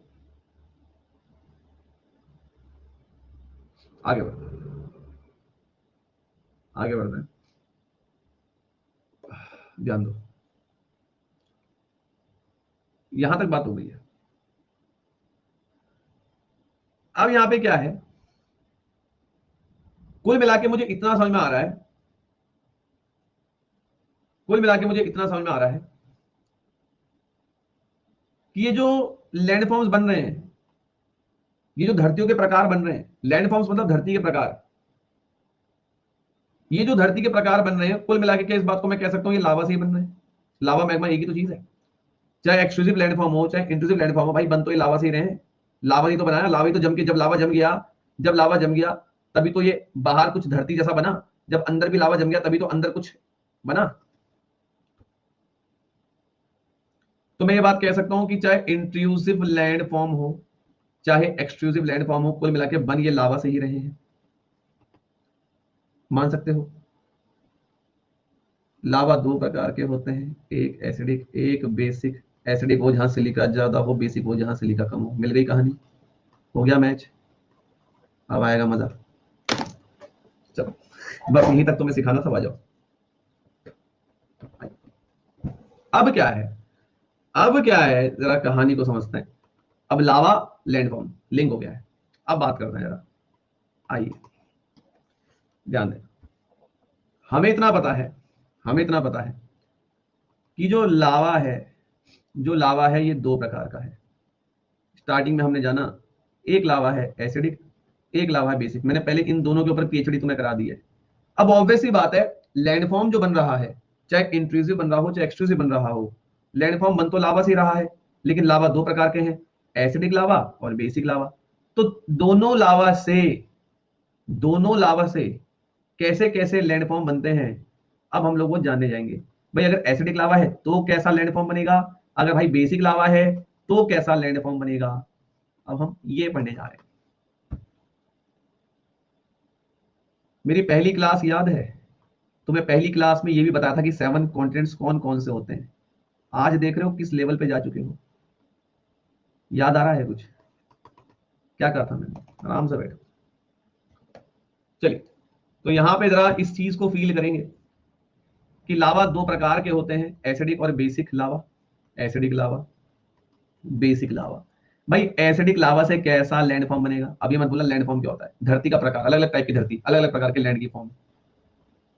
आगे बढ़, आगे बढ़ते हैं, ध्यान दो। यहां तक बात हो गई है। अब यहां पे क्या है, कुल मिला के मुझे इतना समझ में आ रहा है, कुल मिला के मुझे इतना समझ में आ रहा है कि ये जो लैंडफॉर्म्स बन रहे हैं, ये जो धरतियों के प्रकार बन रहे हैं, लैंडफॉर्म्स मतलब धरती के प्रकार, ये जो धरती के प्रकार बन रहे हैं, कुल मिला के इस बात को मैं कह सकता हूं ये लावा से ही बन रहे हैं। लावा मैग्मा एक ही तो चीज है, चाहे एक्सक्लूसिव लैंडफॉर्म हो चाहे इंट्रूसिव लैंडफॉर्म हो, भाई बन तो ये लावा से ही रहे हैं। लावा ही तो बनाया, लावा ही तो जम के, जब लावा जम गया, जब लावा जम गया तभी तो ये बाहर कुछ धरती जैसा बना, जब अंदर भी लावा जम गया तभी तो अंदर कुछ बना। तो मैं ये बात कह सकता हूं कि चाहे इंट्रूसिव लैंड फॉर्म हो चाहे एक्सट्रूसिव लैंड फॉर्म हो, कुल मिला के बन ये लावा से ही रहे हैं, मान सकते हो? लावा दो प्रकार के होते हैं, एक एसिडिक, एक बेसिक। एसिडिक हो जहां सिलिका ज्यादा हो, बेसिक हो जहां सिलिका कम हो। मिल गई कहानी, हो गया मैच। अब आएगा मजा। चलो बस यहीं तक तुम्हें सिखाना था, आ जाओ। अब क्या है, अब क्या है, जरा कहानी को समझते हैं। अब लावा लैंडफॉर्म लिंक हो गया है। अब बात करते हैं जरा, आइए ध्यान दें। हमें इतना पता है, हमें इतना पता है कि जो लावा है, जो लावा है ये दो प्रकार का है। स्टार्टिंग में हमने जाना, एक लावा है एसिडिक, एक लावा है बेसिक। मैंने पहले इन दोनों के ऊपर पीएचडी तुम्हें करा दी है। अब ऑब्वियस सी बात है, लैंडफॉर्म जो बन रहा है, चाहे इंट्रूसिव बन रहा हो चाहे एक्सट्रूसिव बन रहा हो, लैंडफॉर्म बन तो लावा से ही रहा है। लेकिन लावा दो प्रकार के हैं, एसिडिक लावा और बेसिक लावा। तो दोनों लावा से, दोनों लावा से कैसे कैसे लैंडफॉर्म बनते हैं, अब हम लोग वो जानने जाएंगे। भाई अगर एसिडिक लावा है तो कैसा लैंडफॉर्म बनेगा, अगर भाई बेसिक लावा है तो कैसा लैंडफॉर्म बनेगा। अब हम ये पढ़ने जा रहे हैं। मेरी पहली क्लास याद है, तो मैं पहली क्लास में ये भी बताया था कि 7 कॉन्टिनेंट्स कौन कौन से होते हैं। आज देख रहे हो किस लेवल पे जा चुके हो, याद आ रहा है कुछ, क्या कहा था मैंने, आराम से बैठो। चलिए, तो यहां पे जरा इस चीज को फील करेंगे कि लावा दो प्रकार के होते हैं, एसिडिक और बेसिक लावा। एसिडिक लावा, बेसिक लावा। भाई एसिडिक लावा से कैसा लैंड फॉर्म बनेगा, अभी मत बोला लैंड फॉर्म क्या होता है, धरती का प्रकार, अलग अलग टाइप की धरती, अलग अलग प्रकार के लैंड की फॉर्म।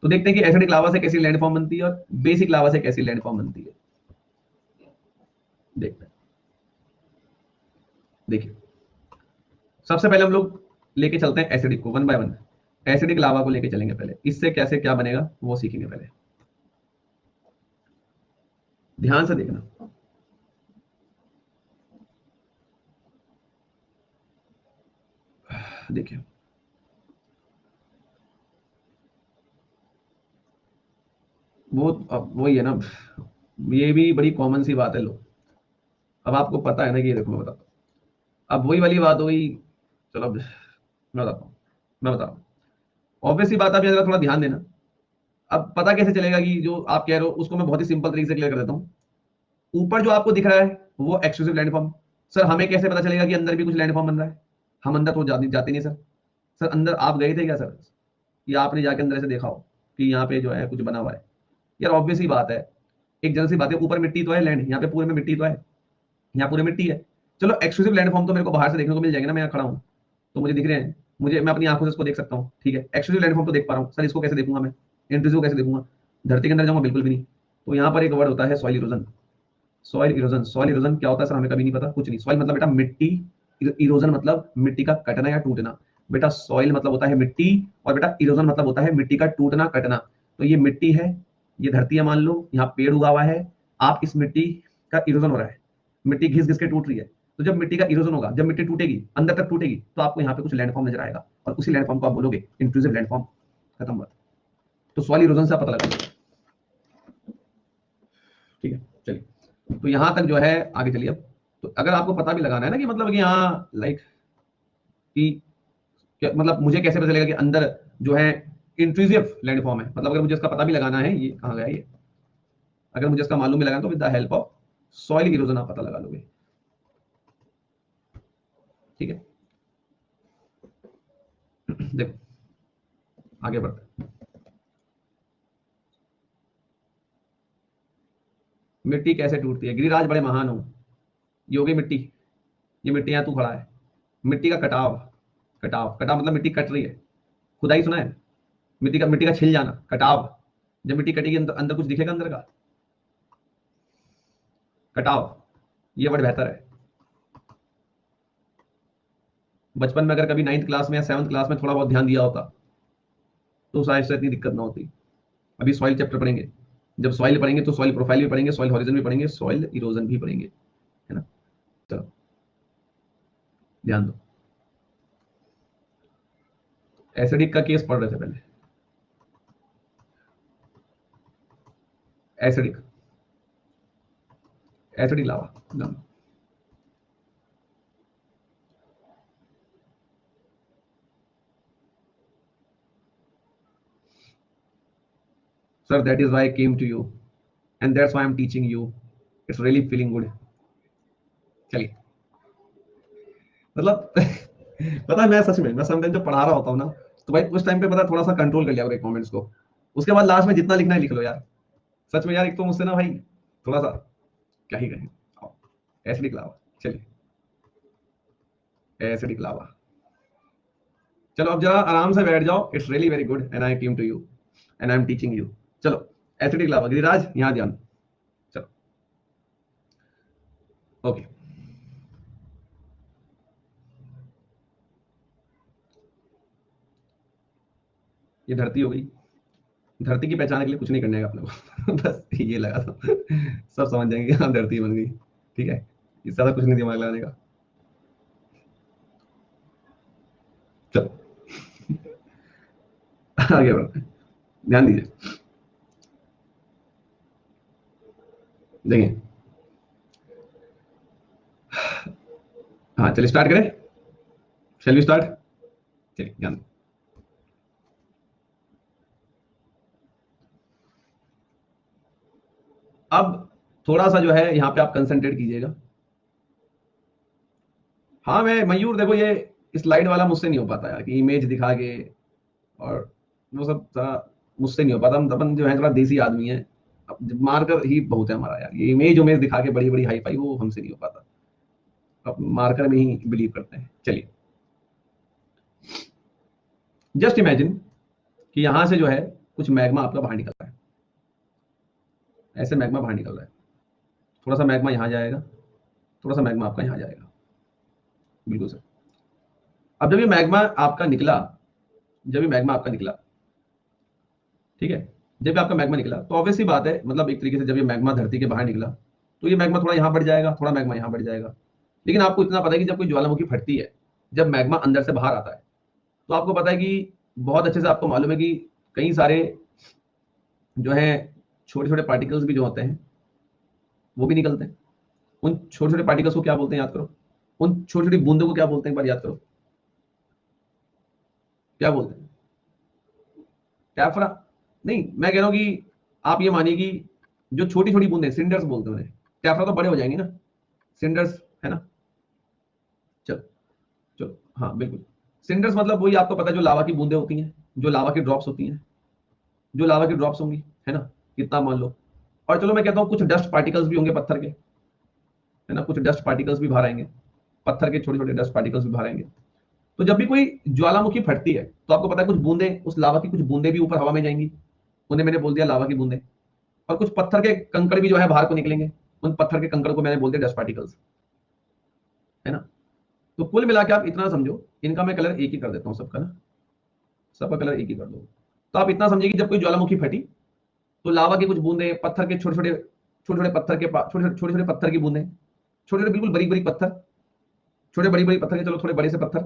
तो देखते हैं कि एसिडिक लावा से कैसी लैंड फॉर्म बनती है और बेसिक लावा से कैसी लैंड फॉर्म बनती है। देखते हैं, देखिए सबसे पहले हम लोग लेके चलते हैं एसिडिक को, one by one. Acidic lava को लेके चलेंगे पहले, इससे कैसे क्या बनेगा वो सीखेंगे पहले। ध्यान से देखना, देखिए वो अब वही है ना, ये भी बड़ी कॉमन सी बात है लोग, अब आपको पता है ना कि ये देखो मैं बताता हूँ, अब वही वाली बात हो गई। चलो अब मैं बताता हूँ, मैं बता रहा हूँ। ऑब्वियस सी बात, आप ये जरा थोड़ा ध्यान देना। अब पता कैसे चलेगा कि जो आप कह रहे हो उसको मैं बहुत ही सिंपल तरीके से क्लियर कर देता हूँ। ऊपर जो आपको दिख रहा है वो एक्सक्लूसिव लैंडफॉर्म। सर हमें कैसे पता चलेगा कि अंदर भी कुछ लैंडफॉर्म बन रहा है, हम अंदर तो जाते नहीं सर। सर अंदर आप गए थे क्या सर, या आपने जाके अंदर से देखा हो कि यहाँ पे जो है कुछ बना हुआ है। यार ऑब्वियस ही बात है, एक जनरल सी बात है, ऊपर मिट्टी तो है, लैंड यहाँ पे पूरे में मिट्टी तो है, यहाँ पूरे मिट्टी है। चलो एक्सक्लूसिव लैंडफॉर्म तो मेरे को बाहर से देखने को मिल जाएंगे ना, मैं यहाँ खड़ा हूँ तो मुझे दिख रहे हैं, मुझे मैं अपनी आंखों से इसको देख सकता हूँ, ठीक है। एक्सक्लूसिव लैंडफॉर्म तो देख पा रहा हूँ, सर इसको कैसे देखूंगा मैं, इंट्रूसिव कैसे देखूंगा, धरती के अंदर जाऊंगा बिल्कुल भी नहीं। तो यहाँ पर एक वर्ड होता है soil erosion. Soil erosion, soil erosion क्या होता है सर, हमें कभी नहीं पता, कुछ नहीं। सॉइल मतलब बेटा मिट्टी, इरोजन मतलब मिट्टी का कटना या टूटना। बेटा सॉइल मतलब होता है मिट्टी, और बेटा इरोजन मतलब होता है मिट्टी का टूटना कटना। तो ये मिट्टी है, ये धरती है, मान लो यहाँ पेड़ उगा हुआ है, आप इस मिट्टी का इरोजन हो रहा है, मिट्टी घिस घिस के टूट रही है। तो जब मिट्टी का इरोजन होगा, जब मिट्टी टूटेगी अंदर तक टूटेगी, तो आपको यहाँ पे कुछ लैंडफॉर्म नजर आएगा, और उसी लैंडफॉर्म को आप बोलोगे इंट्रूसिव लैंडफॉर्म। खत्म बात। तो सॉइल इरोजन से आप पता लगा, ठीक है। चलिए, तो यहां तक जो है आगे चलिए। अब तो अगर आपको पता भी लगाना है ना कि मतलब कि यहाँ लाइक कि मतलब मुझे कैसे पता चलेगा कि अंदर जो है इंट्रूसिव लैंडफॉर्म है, मतलब अगर मुझे इसका पता भी लगाना है, ये कहाँ गया ये, अगर मुझे इसका मालूम भी लगाना तो with the help of soil erosion आप पता लगा लोगे, ठीक है। देखो आगे बढ़ते हैं। मिट्टी कैसे टूटती है, गिरिराज बड़े महान हो। ये हो गई मिट्टी, ये मिट्टी यहाँ तू खड़ा है, मिट्टी का कटाव, कटाव, कटाव मतलब मिट्टी कट रही है। खुदाई सुना है, मिट्टी का छिल जाना, कटाव। जब मिट्टी कटेगी अंदर अंदर कुछ दिखेगा अंदर का, कटाव, ये वर्ड बेहतर है। बचपन में अगर कभी 9th क्लास में या 7th क्लास में थोड़ा बहुत ध्यान दिया होता तो शायद से इतनी दिक्कत ना होती। अभी सॉइल चैप्टर पढ़ेंगे, जब सॉइल पढ़ेंगे तो सॉइल प्रोफाइल भी पढ़ेंगे, सॉइल हॉरिजन भी पढ़ेंगे, सॉइल इरोजन भी पढ़ेंगे, है ना। चलो ध्यान दो, एसिडिक का केस पढ़ रहे थे पहले। एसिडिक, एसिडिक लावा, ध्यान दो। Sir that is why I came to you and that's why I am teaching you, it's really feeling good. चलिए, मतलब पता है, मैं सच में मैं समटाइम जब पढ़ा रहा होता हूँ ना, तो भाई उस टाइम पे पता है, थोड़ा सा कंट्रोल कर लिया करो कमेंट्स को। उसके बाद लास्ट में जितना लिखना है लिख लो यार। सच में यार, एक तो मुझसे ना भाई थोड़ा सा क्या ही कहें। आओ, एसिडिक लावा, चलिए एसिडिक लावा। चलो अब जरा आराम से बैठ जाओ। It's really very good and I came to you and I am teaching you. चलो एसिडिक लावा, गिरिराज यहाँ ध्यान। चलो ओके। ये धरती हो गई। धरती की पहचान के लिए कुछ नहीं करने का अपने को बस ये लगा दो, सब समझ जाएंगे हाँ धरती बन गई। ठीक है, इससे ज्यादा कुछ नहीं दिमाग लगाने का। चलो आगे बढ़ते हैं, ध्यान दीजिए। देखिए, हाँ चलिए स्टार्ट करें। Shall we start? चलिए ध्यान दो। अब थोड़ा सा जो है यहाँ पे आप कंसंट्रेट कीजिएगा। हाँ मैं मयूर, देखो ये स्लाइड वाला मुझसे नहीं हो पाता यार, कि इमेज दिखा के और वो सब थोड़ा मुझसे नहीं हो पाता। हम अपन जो है थोड़ा देसी आदमी है, मार्कर ही बहुत है हमारा यार। ये इमेज उमेज दिखा के बड़ी बड़ी हाई फाई वो हमसे नहीं हो पाता। अब मार्कर में ही बिलीव करते हैं। चलिए जस्ट इमेजिन कि यहां से जो है कुछ मैग्मा आपका बाहर निकल रहा है। ऐसे मैग्मा बाहर निकल रहा है। थोड़ा सा मैग्मा यहाँ जाएगा, थोड़ा सा मैग्मा आपका यहाँ जाएगा। बिल्कुल सर। अब जब ये मैग्मा आपका निकला, जब ये मैग्मा आपका निकला, ठीक है, जब आपका मैग्मा निकला तो ऑब्वियस सी बात है, मतलब एक तरीके से जब ये मैग्मा धरती के बाहर निकला तो ये मैग्मा थोड़ा यहाँ बढ़ जाएगा, थोड़ा मैग्मा यहाँ बढ़ जाएगा। लेकिन आपको इतना पता है कि जब कोई ज्वालामुखी फटती है, जब मैग्मा अंदर से बाहर आता है, तो आपको पता है कि बहुत अच्छे से आपको मालूम है कि कई सारे जो है छोटे छोटे पार्टिकल्स भी जो होते हैं वो भी निकलते हैं। उन छोटे छोटे पार्टिकल्स को क्या बोलते हैं, याद करो। उन छोटी छोटी बूंदों को क्या बोलते हैं, एक बार याद करो। क्या बोलते हैं? टैफरा? नहीं, मैं कह रहा हूं कि आप ये मानिए कि जो छोटी छोटी बूंदे सिंडर्स बोलते हैं उन्हें। टैफरा तो बड़े हो जाएंगे ना, सिंडर्स है ना। चलो चलो, हाँ बिल्कुल। सिंडर्स मतलब वही, आपको पता है जो लावा की बूंदे होती हैं, जो लावा की ड्रॉप्स होती हैं, जो लावा की ड्रॉप्स होंगी, है ना, कितना मान लो। और चलो मैं कहता हूँ कुछ डस्ट पार्टिकल्स भी होंगे पत्थर के, है ना, कुछ डस्ट पार्टिकल्स भी बाहर आएंगे। पत्थर के छोटे छोटे डस्ट पार्टिकल्स भी बाहर आएंगे। तो जब भी कोई ज्वालामुखी फटती है तो आपको पता है कुछ बूंदे, उस लावा की कुछ बूंदे भी ऊपर हवा में जाएंगी। उन्हें मैंने बोल दिया लावा की बूंदे। और कुछ पत्थर के कंकड़ भी जो है बाहर को निकलेंगे। उन पत्थर के कंकड़ को मैंने बोल दिया डस्ट पार्टिकल्स, है ना। तो कुल मिला के आप इतना समझो, इनका मैं कलर एक ही कर देता हूँ सबका ना, सबका कलर एक ही कर दो। तो आप इतना समझिए कि जब कोई ज्वालामुखी फटी तो लावा की कुछ बूंदे, पत्थर के छोटे छोटे छोटे छोटे पत्थर के छोटे छोटे छोटे पत्थर की बूंदे, छोटे छोटे बिल्कुल बड़ी बड़ी पत्थर, छोटे बड़ी बड़ी पत्थर के, चलो थोड़े बड़े से पत्थर,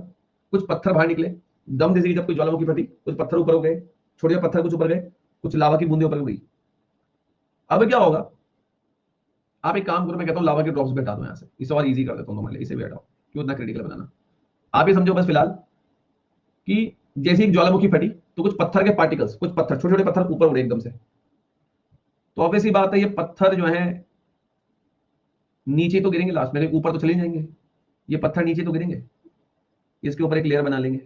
कुछ पत्थर बाहर निकले। दम जैसे कि जब कोई ज्वालामुखी फटी कुछ पत्थर ऊपर हो गए, छोटे पत्थर कुछ ऊपर गए, कुछ लावा की बूंदे ऊपर गई। अब क्या होगा, आप एक काम करो, मैं कहता हूँ लावा के ड्रॉप्स भी हटा दो यहाँ से, इसे और इजी कर देता हूँ तुम्हारे लिए, इसे भी हटाओ, क्यों इतना क्रिटिकल बनाना। आप ये समझो बस फिलहाल कि जैसे एक ज्वालामुखी फटी तो कुछ पत्थर के पार्टिकल्स, कुछ पत्थर छोटे छोटे पत्थर ऊपर उड़े एकदम से। तो ऑब्वियसली बात है, ये पत्थर जो है नीचे तो गिरेंगे, लास्ट में ऊपर तो चले जाएंगे। ये पत्थर नीचे तो गिरेंगे, इसके ऊपर एक लेयर बना लेंगे,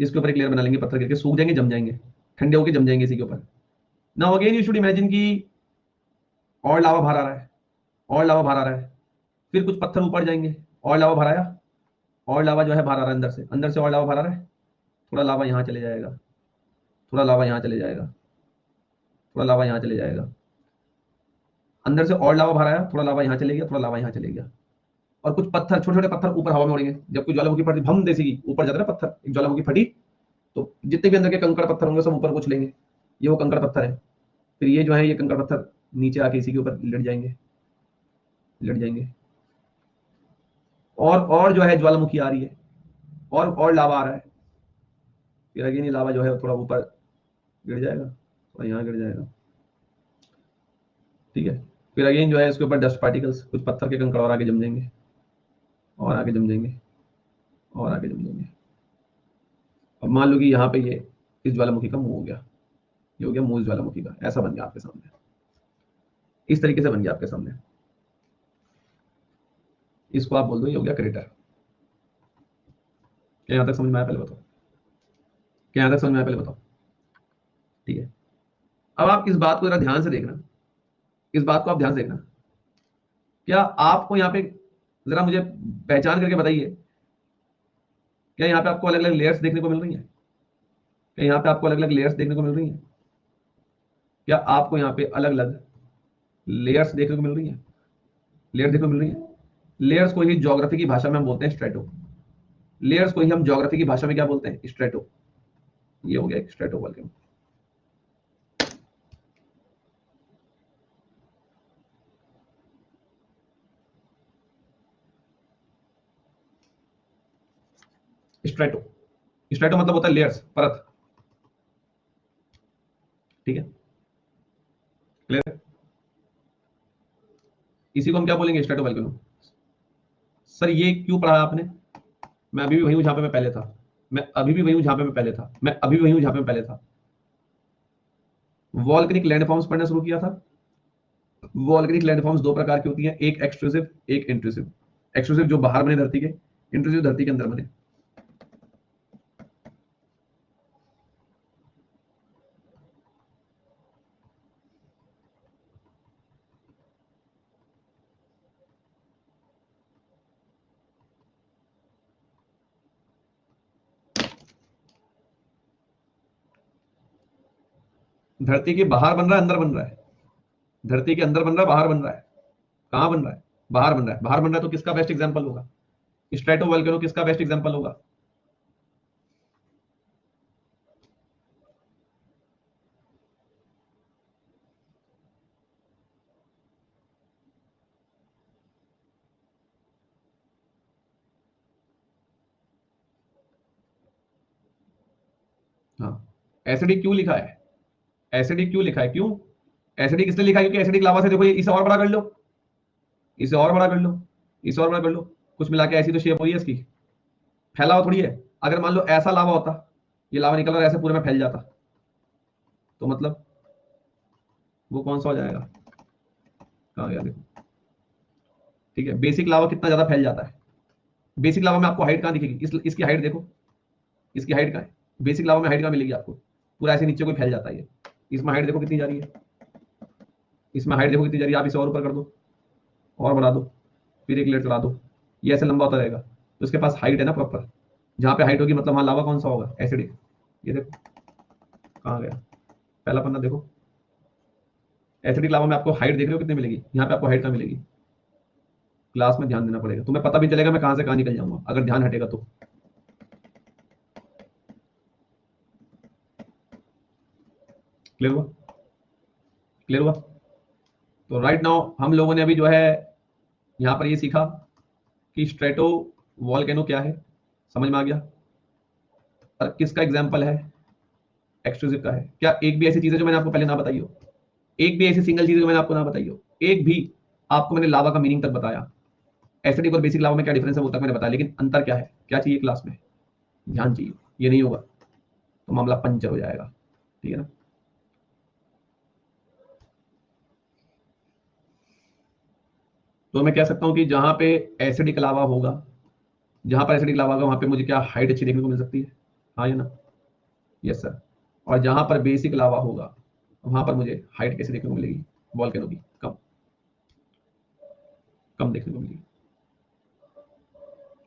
इसके ऊपर एक लेयर बना लेंगे, पत्थर गिर के सूख जाएंगे, जम जाएंगे, ठंडे होकर जम जाएंगे इसी के ऊपर। Now again you should imagine कि और लावा बाहर आ रहा है, और लावा बाहर आ रहा है, फिर कुछ पत्थर ऊपर जाएंगे, और लावा बाहर आया, और लावा जो है बाहर आ रहा है, अंदर से और लावा बाहर आ रहा है। थोड़ा लावा यहाँ चले जाएगा, थोड़ा लावा यहाँ चले जाएगा, थोड़ा लावा यहाँ चले जाएगा। अंदर से और लावा बाहर आया, थोड़ा लावा यहाँ चले गया, थोड़ा लावा यहाँ चले गया। और कुछ पत्थर, छोटे छोटे पत्थर ऊपर हवा में उड़ेंगे। जब कोई ज्वालामुखी फटी, भम देसी की ऊपर जाता है ना पत्थर, एक ज्वालामुखी फटी तो जितने भी अंदर के कंकड़ पत्थर होंगे सब ऊपर कुछ लेंगे। ये वो कंकड़ पत्थर है। फिर ये जो है ये कंकड़ पत्थर नीचे आके इसी के ऊपर लड़ जाएंगे, लड़ जाएंगे। और जो है ज्वालामुखी आ रही है, और लावा आ रहा है। फिर अगेन ये लावा जो है थोड़ा ऊपर गिर जाएगा, थोड़ा यहाँ गिर जाएगा, ठीक है। फिर अगेन जो है इसके ऊपर डस्ट पार्टिकल्स, कुछ पत्थर के कंकड़ और आगे जम जाएंगे, और आगे जम जाएंगे, और आगे जम जाएंगे। अब मान लो कि यहाँ पे ये इस ज्वालामुखी का मुंह हो गया, ये हो गया मुंह इस ज्वालामुखी का, ऐसा बन गया आपके सामने, इस तरीके से बन गया आपके सामने। इसको आप बोल दो ये हो गया क्रेटर। क्या यहां तक समझ में आया? पहले बताओ, क्या यहां तक समझ में आया? पहले बताओ। ठीक है, अब आप इस बात को जरा ध्यान से देखना, इस बात को आप ध्यान से देखना। क्या आपको यहाँ पे, जरा मुझे पहचान करके बताइए, क्या यहाँ पे आपको अलग अलग लेयर्स देखने को मिल रही हैं? क्या यहाँ पे आपको अलग अलग लेयर्स देखने को मिल रही हैं? क्या आपको यहाँ पे अलग अलग लेयर्स देखने को मिल रही हैं? लेयर्स देखने को मिल रही हैं। लेयर्स को ही ज्योग्राफी की भाषा में हम बोलते हैं स्ट्रेटो। लेयर्स को ही हम ज्योग्राफी की भाषा में क्या बोलते हैं? स्ट्रेटो। ये हो गया एक स्ट्रेटो वॉल्केनो। स्ट्रेटो, स्ट्रेटो मतलब होता है लेयर्स, परत। ठीक है, क्लियर? इसी को हम क्या बोलेंगे? Strato volcano. सर ये क्यों पढ़ा आपने? मैं अभी भी वही हूं जहां पे मैं पहले था। मैं अभी भी वही हूं जहां पे मैं पहले था। मैं अभी भी वही हूं जहां पे मैं पहले था। वॉल्केनिक लैंडफॉर्म्स पढ़ना शुरू किया था। वॉल्केनिक लैंडफॉर्म्स दो प्रकार की होती हैं, एक एक्सट्रूसिव, एक इंट्रूसिव। एक्सट्रूसिव जो बाहर बने धरती के, इंट्रूसिव धरती के अंदर बने। धरती के बाहर बन रहा है, अंदर बन रहा है? धरती के अंदर बन रहा है, बाहर बन रहा है? कहां बन रहा है? बाहर बन रहा है। बाहर बन रहा है तो किसका बेस्ट एग्जांपल होगा? स्ट्रेटो वोल्केनो किसका बेस्ट एग्जांपल होगा? हाँ, एसिडिक क्यों लिखा है? एसिडिक क्यों लिखा है? क्यों एसिडिक इसलिए लिखा है क्योंकि एसिडिक लावा से, देखो ये, इसे और बड़ा कर लो, इसे और बड़ा कर लो, इसे और बड़ा कर लो, कुछ मिला के ऐसी तो शेप हुई है इसकी, फैला हुआ थोड़ी है। अगर मान लो ऐसा लावा होता, ये लावा निकल और ऐसे पूरे में फैल जाता, तो मतलब वो कौन सा हो जाएगा? कहाँ गया? देखो, ठीक है, बेसिक लावा कितना ज्यादा फैल जाता है। बेसिक लावा में आपको हाइट कहाँ दिखेगी? इसकी हाइट देखो, इसकी हाइट कहाँ है? बेसिक लावा में हाइट कहाँ मिलेगी आपको? पूरा ऐसे नीचे को फैल जाता है ये। इसमें हाइट देखो कितनी जा रही है, इसमें हाइट देखो कितनी जा रही है। आप इसे और ऊपर कर दो, और बढ़ा दो, फिर एक लेयर चढ़ा दो, ये ऐसे लंबा होता रहेगा। तो उसके पास हाइट है ना प्रॉपर। जहां पे हाइट होगी मतलब वहां लावा कौन सा होगा? एसिडिक। ये देखो कहाँ गया, पहला पन्ना देखो। एसिडिक लावा में आपको हाइट देख रहे हो कितनी मिलेगी? यहाँ पे आपको हाइट कहाँ मिलेगी? क्लास में ध्यान देना पड़ेगा, तुम्हें पता भी चलेगा मैं कहां से कहां निकल जाऊंगा अगर ध्यान हटेगा तो। क्लियर हुआ? क्लियर हुआ? तो राइट नाउ हम लोगों ने अभी जो है यहाँ पर ये सीखा कि स्ट्रेटो वॉल्केनो क्या है, समझ में आ गया? और किसका एग्जाम्पल है? एक्सक्लूसिव का है। क्या एक भी ऐसी चीज है जो मैंने आपको पहले ना बताई हो? एक भी ऐसी सिंगल चीज जो मैंने आपको ना बताई हो? एक भी आपको मैंने लावा का मीनिंग तक बताया? एसिडिक और बेसिक लावा में क्या डिफरेंस है वो तक मैंने बताया, लेकिन अंतर क्या है? क्या चाहिए क्लास में? ध्यान चाहिए। ये नहीं होगा तो मामला पंचर हो जाएगा। ठीक है ना? तो मैं कह सकता हूं कि जहां पे एसिडिक लावा होगा, जहां पर एसिडिक लावा होगा वहां पे मुझे क्या हाइट अच्छी देखने को मिल सकती है? हाँ या ना? Yes sir. और जहां पर बेसिक लावा होगा वहां पर मुझे हाइट कैसे देखने को मिलेगी? वॉल्केनो की कम, कम देखने को मिलेगी।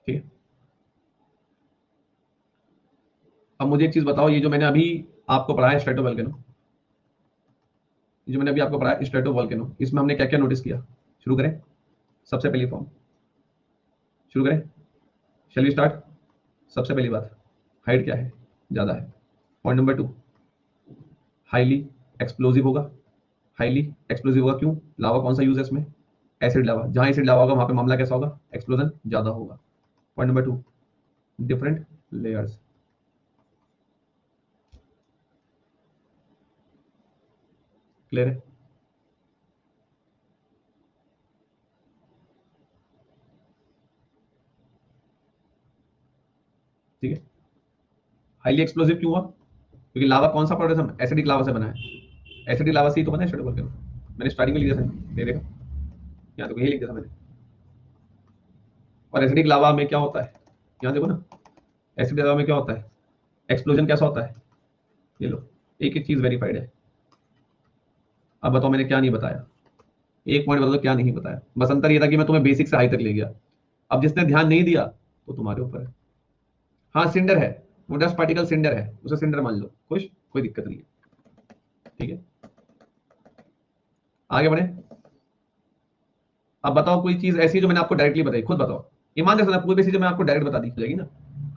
ठीक है, अब मुझे एक चीज बताओ, ये जो मैंने अभी आपको पढ़ाया स्ट्रेटो वॉल्केनो, जो मैंने अभी आपको पढ़ाया स्ट्रेटो वॉल्केनो, इसमें हमने क्या क्या नोटिस किया? शुरू करें, सबसे पहली फॉर्म शुरू करें, चलिए स्टार्ट। सबसे पहली बात, हाइट क्या है? ज्यादा है। पॉइंट नंबर 2, हाईली एक्सप्लोजिव होगा। हाईली एक्सप्लोजिव होगा क्यों? लावा कौन सा यूज है इसमें? एसिड लावा। जहां एसिड लावा होगा वहां पे मामला कैसा होगा? एक्सप्लोजन ज्यादा होगा। Point number 2, different layers. Clear है? ठीक है, हाईली एक्सप्लोसिव क्यों हुआ? क्योंकि लावा कौन सा प्रोडक्ट हम एसिडिक लावा से बना है? एसिडिक लावा से ही तो बना है स्ट्रेटो वोल्केनो। मैंने स्टार्टिंग में लिखा था, दे देखा, यहाँ तो यही लिख दिया था मैंने। और एसिडिक लावा में क्या होता है? यहाँ देखो ना, एसिड लावा में क्या होता है, एक्सप्लोजन कैसा होता है, ये लो एक एक चीज वेरीफाइड है। अब बताओ मैंने क्या नहीं बताया, एक पॉइंट बताओ क्या नहीं बताया। बस अंतर ये था कि मैं तुम्हें बेसिक से हाई तक ले गया। अब जिसने ध्यान नहीं दिया तो तुम्हारे ऊपर है। हाँ सिंडर है, वो डस्ट पार्टिकल सिंडर है, उसे सिंडर मान लो, खुश, कोई दिक्कत नहीं है। ठीक है, आगे बढ़े। अब बताओ कोई चीज ऐसी जो मैंने आपको डायरेक्टली बताई, खुद बताओ। ईमान से पूरी चीज मैं आपको डायरेक्ट बता दी हो जाएगी ना।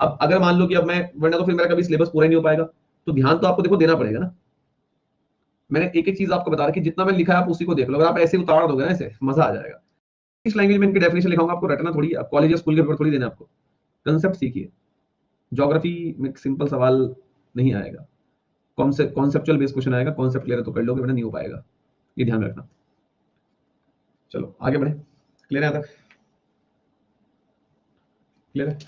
अब अगर मान लो कि अब मैं, वरना तो फिर मेरा कभी सिलेबस पूरा ही नहीं हो पाएगा। तो ध्यान तो आपको देखो देना पड़ेगा ना। मैंने एक एक चीज आपको बता रखी, जितना मैंने लिखा है आप उसी को देख लो। अगर आप ऐसे उतार दोगे ना ऐसे, मजा आ जाएगा। इस लैंग्वेज में इनकी डेफिनेशन लिखाऊंगा, आपको रटना थोड़ी, कॉलेज या स्कूल के पेपर थोड़ी देना आपको। कंसेप्ट सीखिए। ज्योग्राफी में सिंपल सवाल नहीं आएगा, कॉन्सेप्चुअल बेस्ड क्वेश्चन आएगा। कॉन्सेप्ट क्लियर है तो कर लोगे, वरना नहीं हो पाएगा, ये ध्यान रखना। चलो आगे बढ़े। क्लियर है? तक क्लियर है?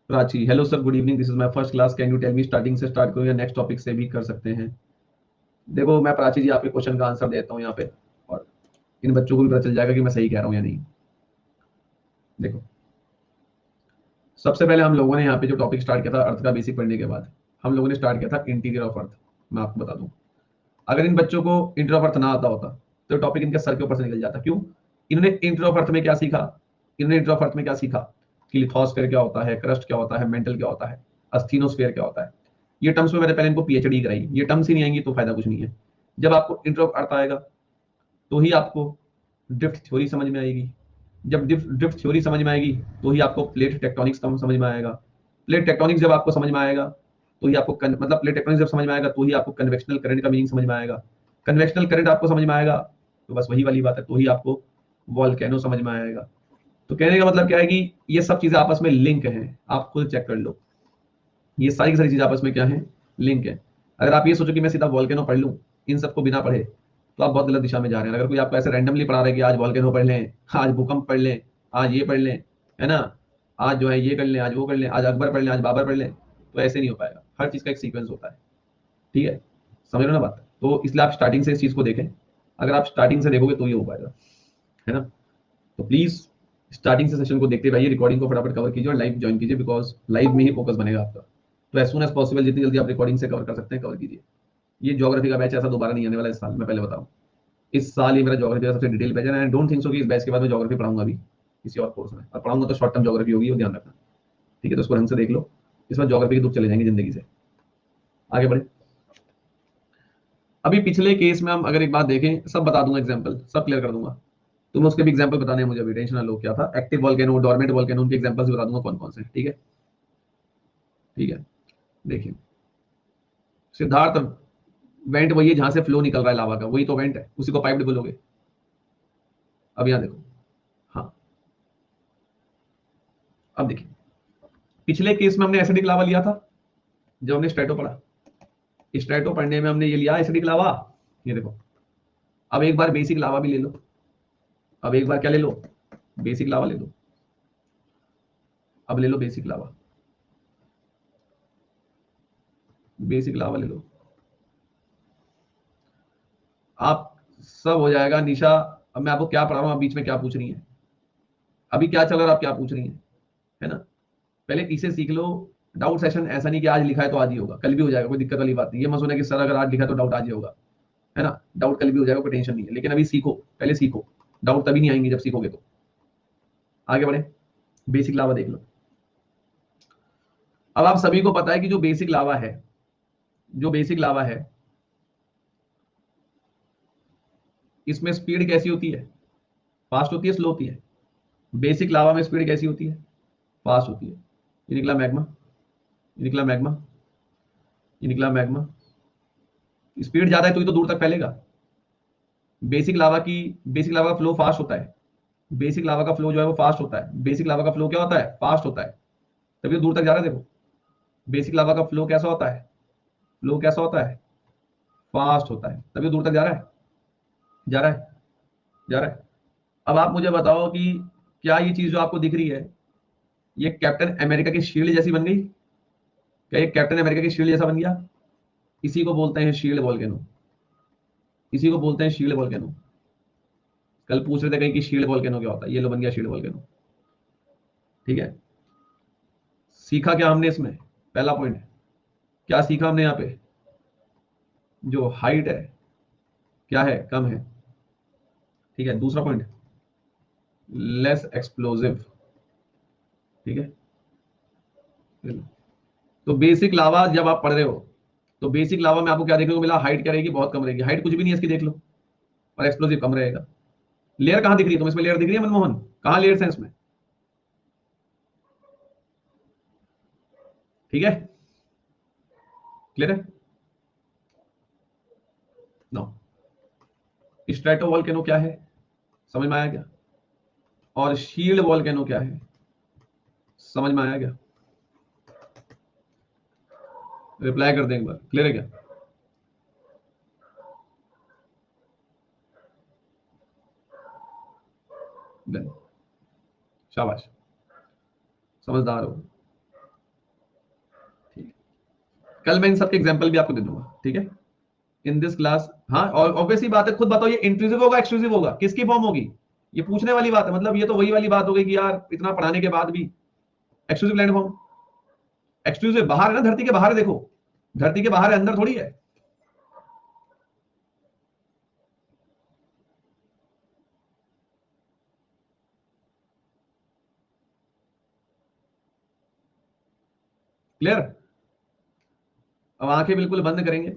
Prachi, hello sir, good evening, this is my first class, can you tell me starting से स्टार्ट करूं या नेक्स्ट टॉपिक से भी कर सकते हैं? देखो मैं प्राची जी आपके क्वेश्चन का आंसर देता हूं यहाँ पे, और इन बच्चों को भी पता चल जाएगा कि मैं सही कह रहा हूं या नहीं। देखो सबसे पहले हम लोगों ने यहाँ पे जो टॉपिक स्टार्ट किया था अर्थ का बेसिक पढ़ने के बाद, हम लोगों ने स्टार्ट किया था इंटीरियर ऑफ अर्थ। मैं आपको बता दूं, अगर इन बच्चों को इंटीरियर ऑफ अर्थ ना आता होता तो टॉपिक इनके सर के ऊपर से निकल जाता। क्यों? इन्होंने इंटीरियर ऑफ अर्थ में क्या सीखा, इन्होंने इंटीरियर ऑफ अर्थ में क्या सीखा कि लिथोस्फेयर क्या होता है, क्रस्ट क्या होता है, मेंटल क्या होता है, अस्थीनोस्फेयर क्या होता है। ये टर्म्स में मैंने पहले इनको पीएचडी कराई। ये टर्म्स ही नहीं आएंगी तो फायदा कुछ नहीं है। जब आपको इंटीरियर ऑफ अर्थ आएगा तो ही आपको ड्रिफ्ट थ्योरी समझ में आएगी। जब ड्रिफ्ट थ्योरी समझ में आएगी तो ही आपको प्लेट टेक्टोनिक्स समझ में आएगा। प्लेट टेक्टोनिक्स जब आपको समझ में आएगा तो ही आपको मतलब प्लेट टेक्टोनिक्स जब समझ में आएगा तो ही आपको कन्वेक्शनल करंट का मीनिंग समझ में आएगा। कन्वेक्शनल करंट आपको समझ में आएगा तो बस वही वाली बात है, तो ही आपको वॉल्केनो समझ में आएगा। तो कहने का मतलब क्या है कि ये सब चीजें आपस में लिंक हैं, आप खुद चेक कर लो। ये सारी की सारी चीजें आपस में क्या है, लिंक है। अगर आप ये सोचो कि मैं सीधा वॉल्केनो पढ़ लूं इन सबको बिना पढ़े, तो आप बहुत गलत दिशा में जा रहे हैं। अगर कोई आपको ऐसे रैंडमली पढ़ा रहा है कि आज वॉल्केनो पढ़ लें, आज भूकंप पढ़ लें, आज ये पढ़ लें, है ना, आज जो है ये कर लें, आज वो कर लें, आज अकबर पढ़ लें, आज बाबर पढ़ लें, तो ऐसे नहीं हो पाएगा। हर चीज का एक सीक्वेंस होता है। ठीक है, समझ लो ना बात। तो इसलिए आप स्टार्टिंग से इस चीज को देखें। अगर आप स्टार्टिंग से देखोगे तो ये हो पाएगा, है ना। तो प्लीज स्टार्टिंग से सेशन को देखते रहिए, रिकॉर्डिंग को फटाफट कवर कीजिए और लाइव ज्वाइन कीजिए, बिकॉज लाइव में ही फोकस बनेगा आपका। तो एज सुन एज पॉसिबल जितनी जल्दी आप रिकॉर्डिंग से कवर कर सकते हैं कवर कीजिए। ये ज्योग्राफी का बैच ऐसा दोबारा नहीं आने वाला इस साल, मैं पहले बताऊं। इस साल ये मेरा ज्योग्राफी का सबसे डिटेल बैच है। आई डोंट थिंक सो कि इस बैच के बाद मैं ज्योग्राफी पढ़ाऊंगा अभी किसी और कोर्स में, और पढ़ाऊंगा तो शॉर्ट टर्म ज्योग्राफी होगी, वो ध्यान रखना। ठीक है, तो उसको ढंग से देख लो। इसमें ज्योग्राफी के दुख चले जाएंगे जिंदगी से। आगे बढ़े। अभी पिछले केस में हम अगर एक बात देखें, सब बता दूंगा, एग्जाम्पल सब क्लियर कर दूंगा। तुम्हें उसके भी एग्जाम्पल बताने हैं मुझे, अभी टेंशन ना लो। क्या था, एक्टिव वॉल्केनो, डोरमेंट वॉल्केनो, उनके एग्जाम्पल्स बता दूंगा कौन कौन से। ठीक है, ठीक है। देखिए सिद्धार्थ, वेंट वही है जहां से फ्लो निकल रहा है लावा का, वही तो वेंट है, उसी को पाइप्ड बोलोगे। अब यहां देखो, हाँ अब देखिए, पिछले केस में हमने एसिडिक लावा लिया था जब हमने स्ट्रेटो पढ़ा। स्ट्रेटो पढ़ने में हमने ये लिया एसिडिक लावा, ये देखो। अब एक बार बेसिक लावा भी ले लो, अब एक बार क्या ले लो, बेसिक लावा ले लो। अब ले लो बेसिक लावा, बेसिक लावा ले लो। आप सब हो जाएगा निशा। अब मैं आपको क्या पढ़ा रहा हूं, आप बीच में क्या पूछ रही हैं, अभी क्या चल रहा है, आप क्या पूछ रही हैं, है ना। पहले इसे सीख लो। डाउट सेशन ऐसा नहीं कि आज लिखा है तो आज ही होगा, कल भी हो जाएगा, कोई दिक्कत वाली बात नहीं। ये मत सुना कि सर अगर आज लिखा है तो डाउट आज ही होगा, है ना। डाउट कल भी हो जाएगा, कोई टेंशन नहीं है, लेकिन अभी सीखो, पहले सीखो। डाउट तभी नहीं आएंगे जब सीखोगे तो। आगे बढ़े, बेसिक लावा देख लो। अब आप सभी को पता है कि जो बेसिक लावा है, जो बेसिक लावा है, इसमें स्पीड कैसी होती है, फास्ट होती है स्लो होती है। बेसिक लावा में स्पीड कैसी होती है, फास्ट होती है। ये निकला मैग्मा, ये निकला मैग्मा, ये निकला मैग्मा। स्पीड ज्यादा है तो ये तो दूर तक फैलेगा। बेसिक लावा का फ्लो फास्ट होता है। बेसिक लावा का फ्लो जो है वो फास्ट होता है। बेसिक लावा का फ्लो क्या होता है, फास्ट होता है, तभी तो दूर तक जा रहा है। देखो बेसिक लावा का फ्लो कैसा होता है, फ्लो कैसा होता है, फास्ट होता है, तभी दूर तक जा रहा है, जा रहा है, जा रहा है। अब आप मुझे बताओ कि क्या ये चीज जो आपको दिख रही है, ये कैप्टन अमेरिका की शील्ड जैसी बन गई? क्या ये कैप्टन अमेरिका की शील्ड जैसा बन गया? इसी को बोलते हैं शील्ड वॉल्केनो, इसी को बोलते हैं शील्ड वॉल्केनो। कल पूछ रहे थे कहीं कि शील्ड वोल्केनो क्या होता है, ये लो बन गया शील्ड वोल्केनो। ठीक है, सीखा क्या हमने इसमें? पहला पॉइंट क्या सीखा हमने यहाँ पे? जो हाइट है क्या है, कम है। ठीक है, दूसरा पॉइंट लेस एक्सप्लोजिव। ठीक है, तो बेसिक लावा जब आप पढ़ रहे हो तो बेसिक लावा में आपको क्या देखने को मिला? हाइट क्या रहेगी? बहुत कम रहेगी। हाइट कुछ भी नहीं है इसकी, देख लो। और एक्सप्लोजिव कम रहेगा। लेयर कहां दिख रही है तुम्हें? इसमें लेयर दिख रही है मनमोहन? कहां लेयर है इसमें? ठीक है, क्लियर है? नो। स्ट्रेटो वोल्केनो क्या है, समझ में आया क्या? और शील्ड वोल्केनो क्या है, समझ में आया क्या? रिप्लाई कर दें एक बार, क्लियर है क्या? Done. शाबाश, समझदार हो। ठीक, कल मैं इन सबके एग्जांपल भी आपको दे दूंगा। ठीक है, इन दिस क्लास। हाँ, और ऑब्वियसली बात है, खुद बताओ ये इंक्लूसिव होगा एक्सक्लूसिव होगा? किसकी फॉर्म होगी? ये पूछने वाली बात है। मतलब ये तो वही वाली बात हो गई कि यार इतना पढ़ाने के बाद भी एक्सक्लूसिव लैंड फॉर्म। एक्सक्लूसिव बाहर है ना, धरती के बाहर है। देखो, धरती के बाहर है, अंदर थोड़ी है। क्लियर? अब आंखें बिल्कुल बंद करेंगे,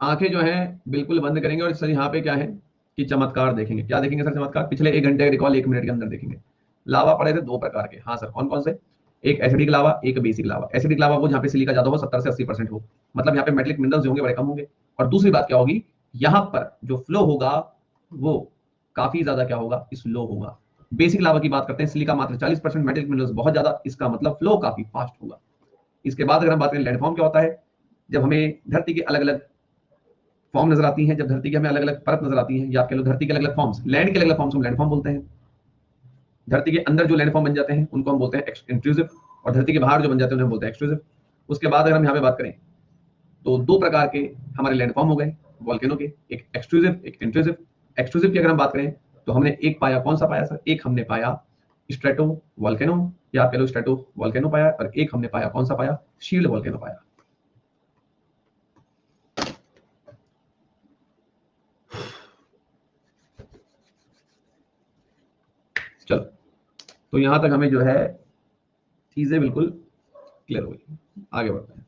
आंखें जो है बिल्कुल बंद करेंगे और सर यहाँ पे क्या है कि चमत्कार देखेंगे। क्या देखेंगे सर? चमत्कार। पिछले 1 घंटे का रिकॉल 1 मिनट के अंदर देखेंगे। लावा पड़े थे 2 प्रकार के। हाँ सर, कौन कौन से? एक एसिडिक लावा, एक बेसिक लावा। एसिडिक लावा वो जहाँ पे सिलिका ज्यादा हो, 70 से 80% हो, मतलब यहाँ पे मेटलिक मिनरल्स होंगे बड़े कम होंगे। और दूसरी बात क्या होगी, यहाँ पर जो फ्लो होगा वो काफी ज्यादा क्या होगा, स्लो होगा। बेसिक लावा की बात करते हैं, सिलिका मात्र 40%, मेटलिक मिनरल्स बहुत ज्यादा, इसका मतलब फ्लो काफी फास्ट होगा। इसके बाद अगर हम बात करें लैंडफॉर्म क्या होता है, जब हमें धरती के अलग अलग फॉर्म नजर आती हैं, जब धरती के हमें अलग अलग परत नजर आती हैं, या आप कह लो धरती के अलग अलग फॉर्म्स, लैंड के अलग अलग फॉर्म्स हम लैंडफॉर्म बोलते हैं। धरती के अंदर जो लैंडफॉर्म बन जाते हैं उनको हम बोलते हैं इंट्रूसिव, और धरती के बाहर जो बन जाते हैं उन्हें हम बोलते हैं एक्सक्लूसिव। उसके बाद अगर हम यहाँ पे बात करें तो 2 प्रकार के हमारे लैंडफॉर्म हो गए वॉल्केनो के, एक एक्सक्लूसिव एक इंट्रूसिव। एक्सक्लूसिव की अगर हम बात करें तो हमने एक पाया, कौन सा पाया सर? एक हमने पाया स्ट्रेटो वॉल्केनो, या आप कह लो स्ट्रेटो वॉल्केनो पाया, और एक हमने पाया, कौन सा पाया? शील्ड वॉल्केनो पाया। चलो, तो यहां तक हमें जो है चीजें बिल्कुल क्लियर हो गई। आगे बढ़ते हैं।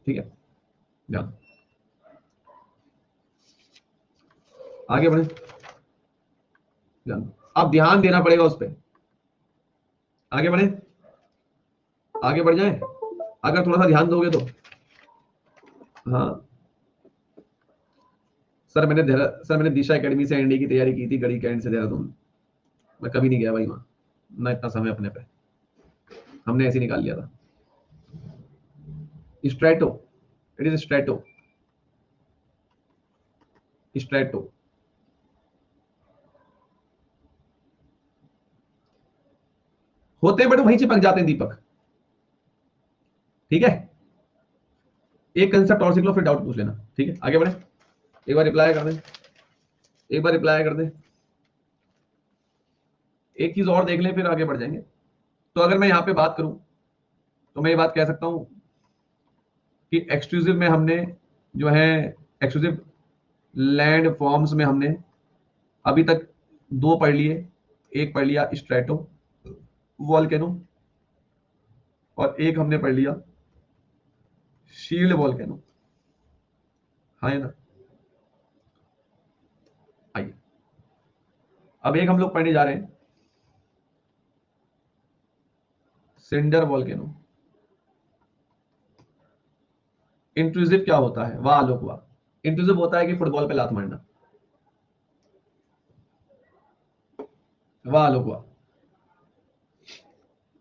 ठीक है, ध्यान, आगे बढ़े, ध्यान। अब ध्यान देना पड़ेगा उस पर। आगे बढ़े, आगे बढ़ जाए, अगर थोड़ा सा ध्यान दोगे तो। हाँ सर मैंने दिशा एकेडमी से एनडी की तैयारी की थी, गढ़ी कैंट से देहरादून। मैं कभी नहीं गया भाई वहां, ना इतना समय अपने पे, हमने ऐसे ही निकाल लिया था। Strato, it is strato, strato. होते हैं बट वहीं चिपक जाते हैं दीपक। ठीक है, एक कंसेप्ट और सीख लो फिर डाउट पूछ लेना। ठीक है, आगे बढ़े, एक बार रिप्लाई कर दें, एक बार रिप्लाई कर दें, एक चीज और देख लें फिर आगे बढ़ जाएंगे। तो अगर मैं यहां पे बात करूं तो मैं ये बात कह सकता हूं कि एक्सक्लूसिव में हमने जो है एक्सक्लूसिव लैंड फॉर्म्स में हमने अभी तक 2 पढ़ लिए। एक पढ़ लिया स्ट्रेटो वॉल्केनो, और एक हमने पढ़ लिया शील्ड वॉल्केनो। हाँ है ना? आइए, अब एक हम लोग पढ़ने जा रहे हैं सिंडर वॉल्केनो। इंट्रूसिव क्या होता है? वाह आलोक वाह। इंट्रूसिव होता है कि फुटबॉल पे लात मारना। वाह आलोक वाह।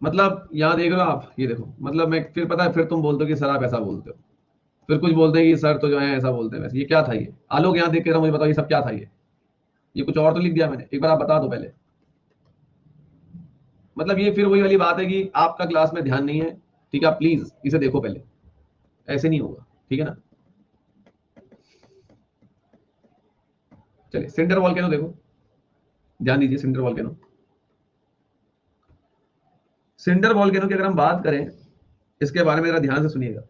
मतलब यहां देख रहे हो आप, ये देखो, मतलब मैं फिर पता है फिर तुम बोलते हो कि सर आप ऐसा बोलते हो, फिर कुछ बोलते हैं कि सर तो जो है ऐसा बोलते हैं। वैसे ये क्या था? ये आलोक यहाँ देख के मुझे बताओ, ये सब क्या था? ये कुछ और तो लिख दिया मैंने? एक बार आप बता दो पहले। मतलब ये फिर वही वाली बात है कि आपका क्लास में ध्यान नहीं है। ठीक है, आप प्लीज इसे देखो पहले, ऐसे नहीं होगा। ठीक है ना? चलिए सिंडर वॉल्केनो देखो, ध्यान दीजिए सिंडर वॉल्केनो। सिंडर वॉल्केनो की अगर हम बात करें, इसके बारे में जरा ध्यान से सुनिएगा।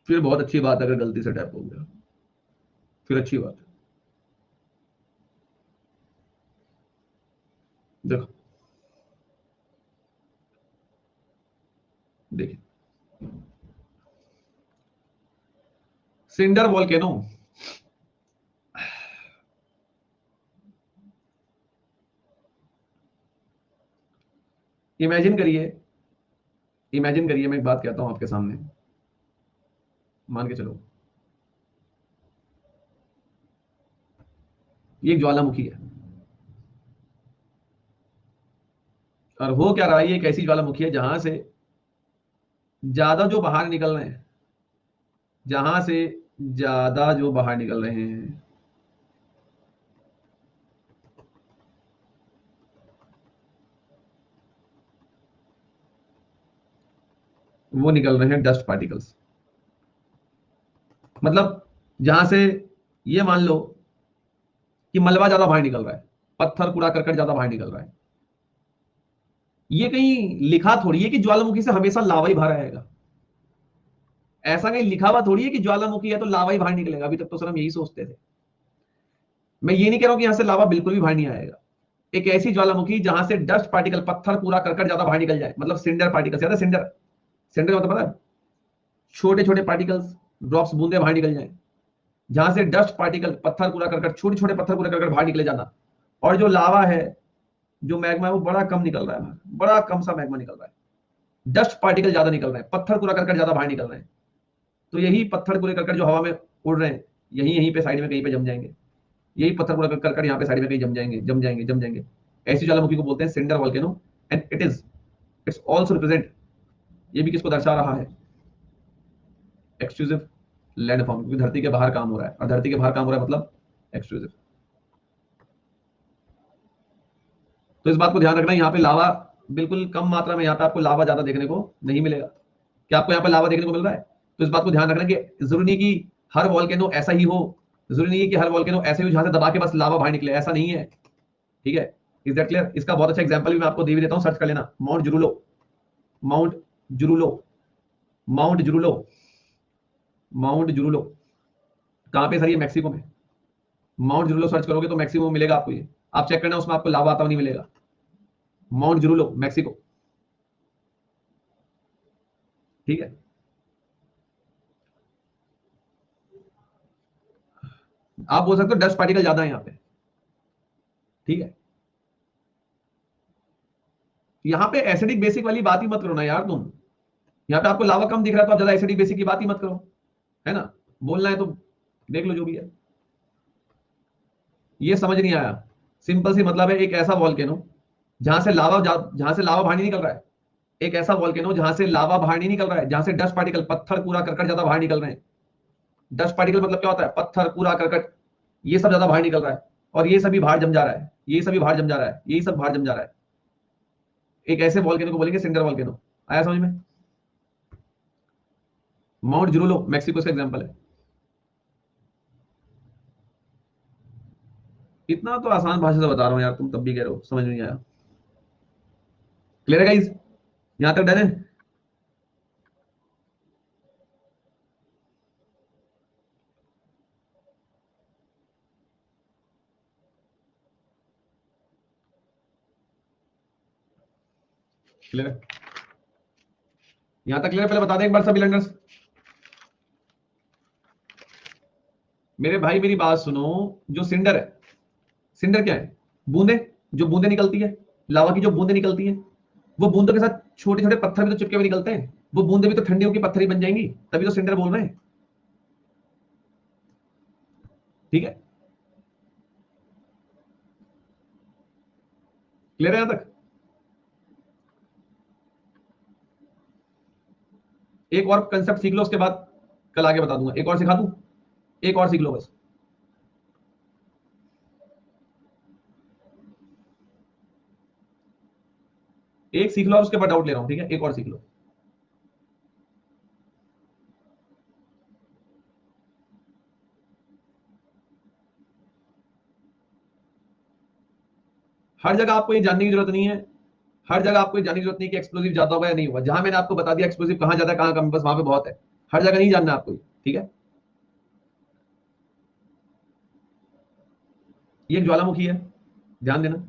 फिर बहुत अच्छी बात है अगर गलती से टैप हो गया, फिर अच्छी बात है। देखो, देखिए सिंडर वॉल्केनो इमेजिन करिए, इमेजिन करिए, मैं एक बात कहता हूं आपके सामने, मान के चलो ये एक ज्वालामुखी है, और हो क्या रहा है, ये एक ऐसी ज्वालामुखी है जहां से ज्यादा जो बाहर निकल रहे हैं, जहां से ज्यादा जो बाहर निकल रहे हैं वो निकल रहे हैं डस्ट पार्टिकल्स। मतलब जहां से, ये मान लो कि मलबा ज्यादा बाहर निकल रहा है, पत्थर कूड़ा करकट ज्यादा बाहर निकल रहा है। ये कहीं लिखा थोड़ी है कि ज्वालामुखी से हमेशा लावा ही बाहर आएगा। ऐसा कहीं लिखा हुआ थोड़ी है कि ज्वालामुखी है तो लावा ही बाहर निकलेगा। अभी तक तो सर हम यही सोचते थे। मैं ये नहीं कह रहा हूं कि यहां से लावा बिल्कुल भी बाहर नहीं आएगा। एक ऐसी ज्वालामुखी जहां से डस्ट पार्टिकल, पत्थर कूड़ा करकट ज्यादा बाहर निकल जाए, मतलब सिंडर पार्टिकल, ज्यादा सिंडर, सिंडर का मतलब पता है, छोटे छोटे पार्टिकल्स, ड्रॉप्स, बूंदे बाहर निकल जाए। जहां से डस्ट पार्टिकल, पत्थर कूड़ा करकट, छोटे छोटे पत्थर कूड़ा करकट बाहर निकले जाना। और जो लावा है, जो मैग्मा है, वो बड़ा कम निकल रहा है, बड़ा कम सा मैग्मा निकल रहा है। डस्ट पार्टिकल ज्यादा निकल रहे हैं, पत्थर कूड़ा करकट ज्यादा बाहर निकल रहे हैं। तो यही पत्थर कूड़े करकट जो हवा में उड़ रहे हैं, यहीं यहीं पे साइड में कहीं पे जम जाएंगे। यही पत्थर कूड़ा करकट यहाँ पे साइड में कहीं जम जाएंगे, जम जाएंगे, जम जाएंगे। ऐसी ज्वालामुखी को बोलते हैं cinder volcano. And it's also represent, ये भी किसको दर्शा रहा है, एक्सक्लूसिव लैंड फॉर्म, क्योंकि धरती के बाहर काम हो रहा है, और धरती के बाहर काम हो रहा है मतलब एक्सक्लूसिव। तो इस बात को ध्यान रखना, यहाँ पे लावा बिल्कुल कम मात्रा में, यहाँ पे आपको लावा ज्यादा देखने को नहीं मिलेगा। क्या आपको यहाँ पे लावा देखने को मिल रहा है? तो इस बात को ध्यान रखना कि जरूरी नहीं कि हर वॉल्केनो ऐसा ही हो, जरूरी नहीं है कि हर वॉल्केनो ऐसे ही हो जहां से दबा के बस लावा बाहर निकले, ऐसा नहीं है। ठीक है, इज दैट क्लियर? इसका बहुत अच्छा एग्जांपल भी मैं आपको दे भी देता हूं, सर्च कर लेना, माउंट जुरुलो। माउंट जुरुलो, माउंट जुरुलो, माउंट जुरुलो कहां पे सर? ये मैक्सिको में। माउंट जुरुलो सर्च करोगे तो मैक्सिको में मिलेगा आपको। ये आप चेक करना, उसमें आपको लावा आता नहीं मिलेगा। Mount Jorullo, Mexico. ठीक है, आप बोल सकते हो डस्ट पार्टिकल ज्यादा है यहाँ पे। ठीक है, यहाँ पे एसिडिक बेसिक वाली बात ही मत करो ना यार तुम। यहाँ पे आपको लावा कम दिख रहा है तो आप ज्यादा एसिडिक बेसिक की बात ही मत करो, है ना? बोलना है तो देख लो जो भी है। ये समझ नहीं आया? सिंपल सी मतलब है, एक ऐसा वॉल्केनो जहां से लावा, जहां से लावा बाहर नहीं निकल रहा है। एक ऐसा वॉल्केनो जहां से लावा बाहर नहीं निकल रहा है, जहां से डस्ट पार्टिकल, पत्थर कूड़ा करकट ज्यादा बाहर निकल रहे हैं। डस्ट पार्टिकल मतलब क्या होता है? पत्थर कूड़ा करकट, ये सब ज्यादा बाहर निकल रहा है। और ये सभी बाहर जम जा रहा है, ये सभी बाहर जम जा रहा है, यही सब बाहर जम जा रहा है। एक ऐसे वॉल्केनो को बोलेंगे सिंडर वॉल्केनो। आया समझ में? माउंट जुरुलो मैक्सिको का एग्जांपल है। इतना तो आसान भाषा से बता रहा हूं यार, तुम तब भी कह रहे हो समझ नहीं आया। क्लियर है गाइस? यहां तक डन है? क्लियर है? यहां तक क्लियर है? पहले बता दें एक बार सभी लर्नर्स। मेरे भाई मेरी बात सुनो, जो सिंडर है, सिंडर क्या है? बूंदे, जो बूंदे निकलती है, लावा की जो बूंदे निकलती हैं, वो बूंदों के साथ छोटे छोटे पत्थर भी तो चिपके हुए निकलते हैं। वो बूंदे भी तो ठंडी होकर पत्थर ही बन जाएंगी, तभी तो सिंडर बोल रहे हैं। ठीक है, क्लियर है यहां तक? एक और कंसेप्ट सीख लो, उसके बाद कल आगे बता दूंगा। एक और सिखा दूं? एक और सीख लो बस। एक सीख लो और उसके बाद डाउट ले रहा हूं, ठीक है, एक और सीख लो। हर जगह आपको ये जानने की जरूरत नहीं है, हर जगह आपको ये जानने की जरूरत नहीं कि एक्सप्लोसिव ज्यादा होगा या नहीं होगा। जहां मैंने आपको बता दिया एक्सप्लोसिव कहां ज्यादा है कहां कम, बस वहां पे बहुत है। हर जगह नहीं जानना आपको, ठीक है। ये एक ज्वालामुखी है, ध्यान देना।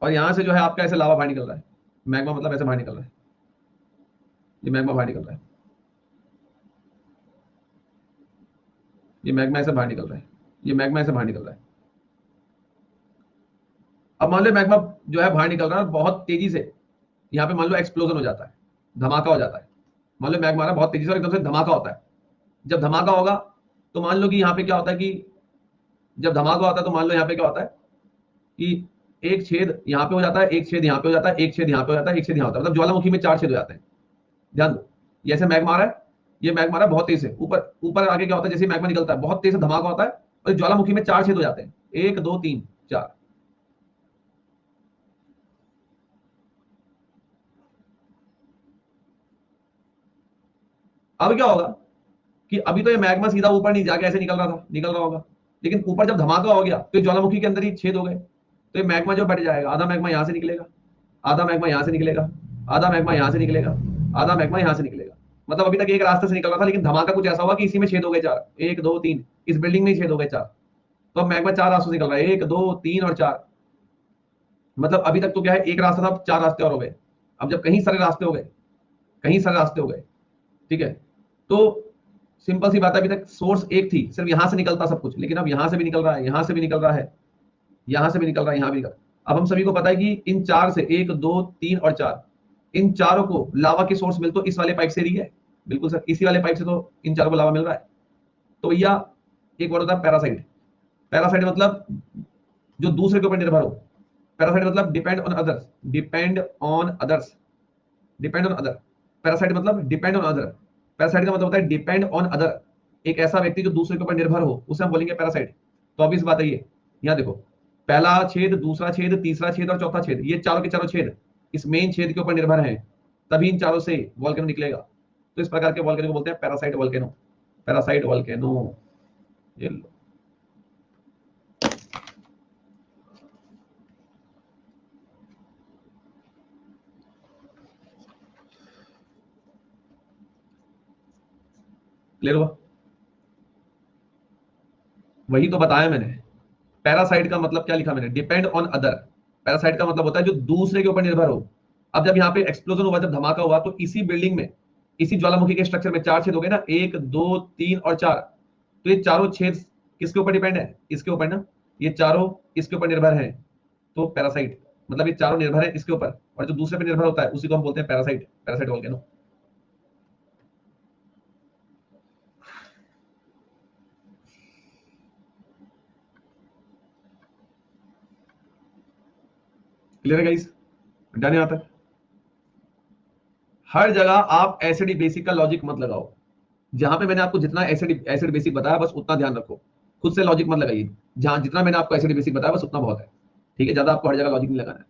और यहां से जो है आपका ऐसे लावा बाहर निकल रहा है, मैग्मा मतलब ऐसे बाहर निकल रहा है, ये मैग्मा बाहर निकल रहा है, ये मैग्मा ऐसे बाहर निकल रहा है, ये मैग्मा ऐसे बाहर निकल रहा है। अब मान लो मैग्मा जो है बाहर निकल रहा है बहुत तेजी से, यहाँ पे मान लो एक्सप्लोजन हो जाता है, धमाका हो जाता है। मान लो मैग्मा रहा बहुत तेजी से और एकदम से धमाका होता है। जब धमाका होगा तो मान लो कि यहाँ पे क्या होता है कि जब धमाका होता है तो मान लो यहाँ पे क्या होता है कि एक छेद यहाँ पे हो जाता है, एक छेद यहाँ पे हो जाता है, एक छेद यहाँ पे हो जाता है, एक छेद यहाँ होता है, मतलब ज्वालामुखी में 4 छेद हो जाते हैं। ध्यान दो, ये ऐसे मैग्मा आ रहा है, ये मैग्मा आ रहा है बहुत तेज से ऊपर ऊपर, आगे क्या होता है जैसे मैग्मा निकलता है बहुत तेज से धमाका होता है और ज्वालामुखी में 4 छेद हो जाते हैं, 1 2 3 4। अब क्या होगा कि अभी तो ये मैग्मा सीधा ऊपर नहीं जाके ऐसे निकल रहा होगा, लेकिन ऊपर जब धमाका हो गया तो ये ज्वालामुखी के अंदर ही छेद हो गए, तो ये मैग्मा जो बढ़ जाएगा, आधा मैग्मा यहां से निकलेगा, आधा मैग्मा यहां से निकलेगा, आधा मैग्मा यहां से निकलेगा, आधा मैग्मा यहां से निकलेगा। मतलब अभी तक एक रास्ते से निकल रहा था, लेकिन धमाका कुछ ऐसा हुआ कि इसी में छेद हो गए 4, 1 2 3, इस बिल्डिंग में ही छेद हो गए 4। तो अब मैग्मा 4 रास्तों से निकल रहा है, 1 2 3 और 4। मतलब अभी तक तो क्या है, एक रास्ता था, अब 4 रास्ते और हो गए। अब जब कहीं सारे रास्ते हो गए, कहीं सारे रास्ते हो गए, ठीक है, तो सिंपल सी बात है, अभी तक सोर्स एक थी, सिर्फ यहां से निकलता सब कुछ, लेकिन अब यहां से भी निकल रहा है, यहां से भी निकल रहा है, यहां से भी निकल रहा है, यहां भी निकल। अब हम सभी को पता है कि इन 4 से 1 2 3 और 4, इन चारों को लावा की सोर्स मिल तो इस वाले पाइप से रही है। बिल्कुल सर, इसी वाले पाइप से तो इन चारों को लावा मिल रहा है। तो भैया एक वर्ड होता है पैरासाइट। पैरासाइट मतलब जो दूसरे के ऊपर निर्भर हो। पैरासाइट मतलब depend on others, depend on others, depend on other. Parasite मतलब डिपेंड ऑन अदर। पैरासाइट का मतलब होता है डिपेंड ऑन अदर, एक ऐसा व्यक्ति जो दूसरे के ऊपर निर्भर हो, उसे हम बोलेंगे पैरासाइट। तो अब इस बात है ये, यहाँ देखो, पहला छेद, दूसरा छेद, तीसरा छेद और चौथा छेद, ये चारों के चारों छेद इस मेन छेद के ऊपर निर्भर हैं, तभी इन चारों से वॉल्केनो निकलेगा। तो इस प्रकार के वॉल्केनो को बोलते हैं पैरासाइट वॉल्केनो, पैरासाइट वॉल्केनो। ये लो, क्लियर हुआ? वही तो बताया मैंने। पैरासाइट का मतलब क्या लिखा मैंने, डिपेंड ऑन अदर। पैरासाइट का मतलब होता है जो दूसरे के ऊपर निर्भर हो। अब जब यहाँ पे एक्सप्लोजन हुआ, जब धमाका हुआ, तो इसी बिल्डिंग में, इसी ज्वालामुखी के स्ट्रक्चर में 4 छेद हो गए ना, 1 2 3 और 4। तो ये चारों छेद किसके ऊपर डिपेंड है, इसके ऊपर ना, ये चारों इसके ऊपर निर्भर है। तो पैरासाइट मतलब ये चारों निर्भर है इसके ऊपर, और जो दूसरे पे निर्भर होता है उसी को हम बोलते हैं पैरासाइट, पैरासाइट वोल्केनो। क्लियर है गाइस? डन है यहाँ तक? हर जगह आप एसिड बेसिक का लॉजिक मत लगाओ। जहां पे मैंने आपको जितना एसिड एसिड बेसिक बताया बस उतना ध्यान रखो, खुद से लॉजिक मत लगाइए। जहां जितना मैंने आपको एसिड बेसिक बताया बस उतना बहुत है, ठीक है, ज्यादा आपको हर जगह लॉजिक नहीं लगाना है।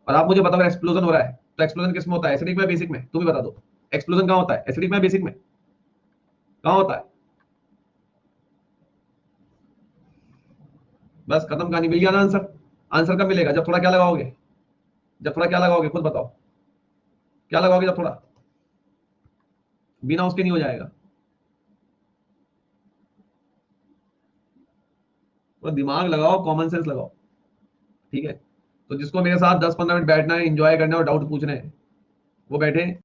और आप मुझे बताओ एक्सप्लोजन हो रहा है तो एक्सप्लोजन किसमें होता है, एसिडिक में बेसिक में? तुम ही बता दो, एक्सप्लोजन कहाँ होता है, एसिडिक में बेसिक में? कहाँ होता है? बस खत्म कहानी, मिल गया ना आंसर। आंसर कब मिलेगा, जब थोड़ा क्या लगाओगे, जब थोड़ा क्या लगाओगे खुद बताओ, क्या लगाओगे जब थोड़ा? बिना उसके नहीं हो जाएगा। तो दिमाग लगाओ, कॉमन सेंस लगाओ, ठीक है। तो जिसको मेरे साथ 10-15 मिनट बैठना है, एंजॉय करना है और डाउट पूछना है, वो बैठे।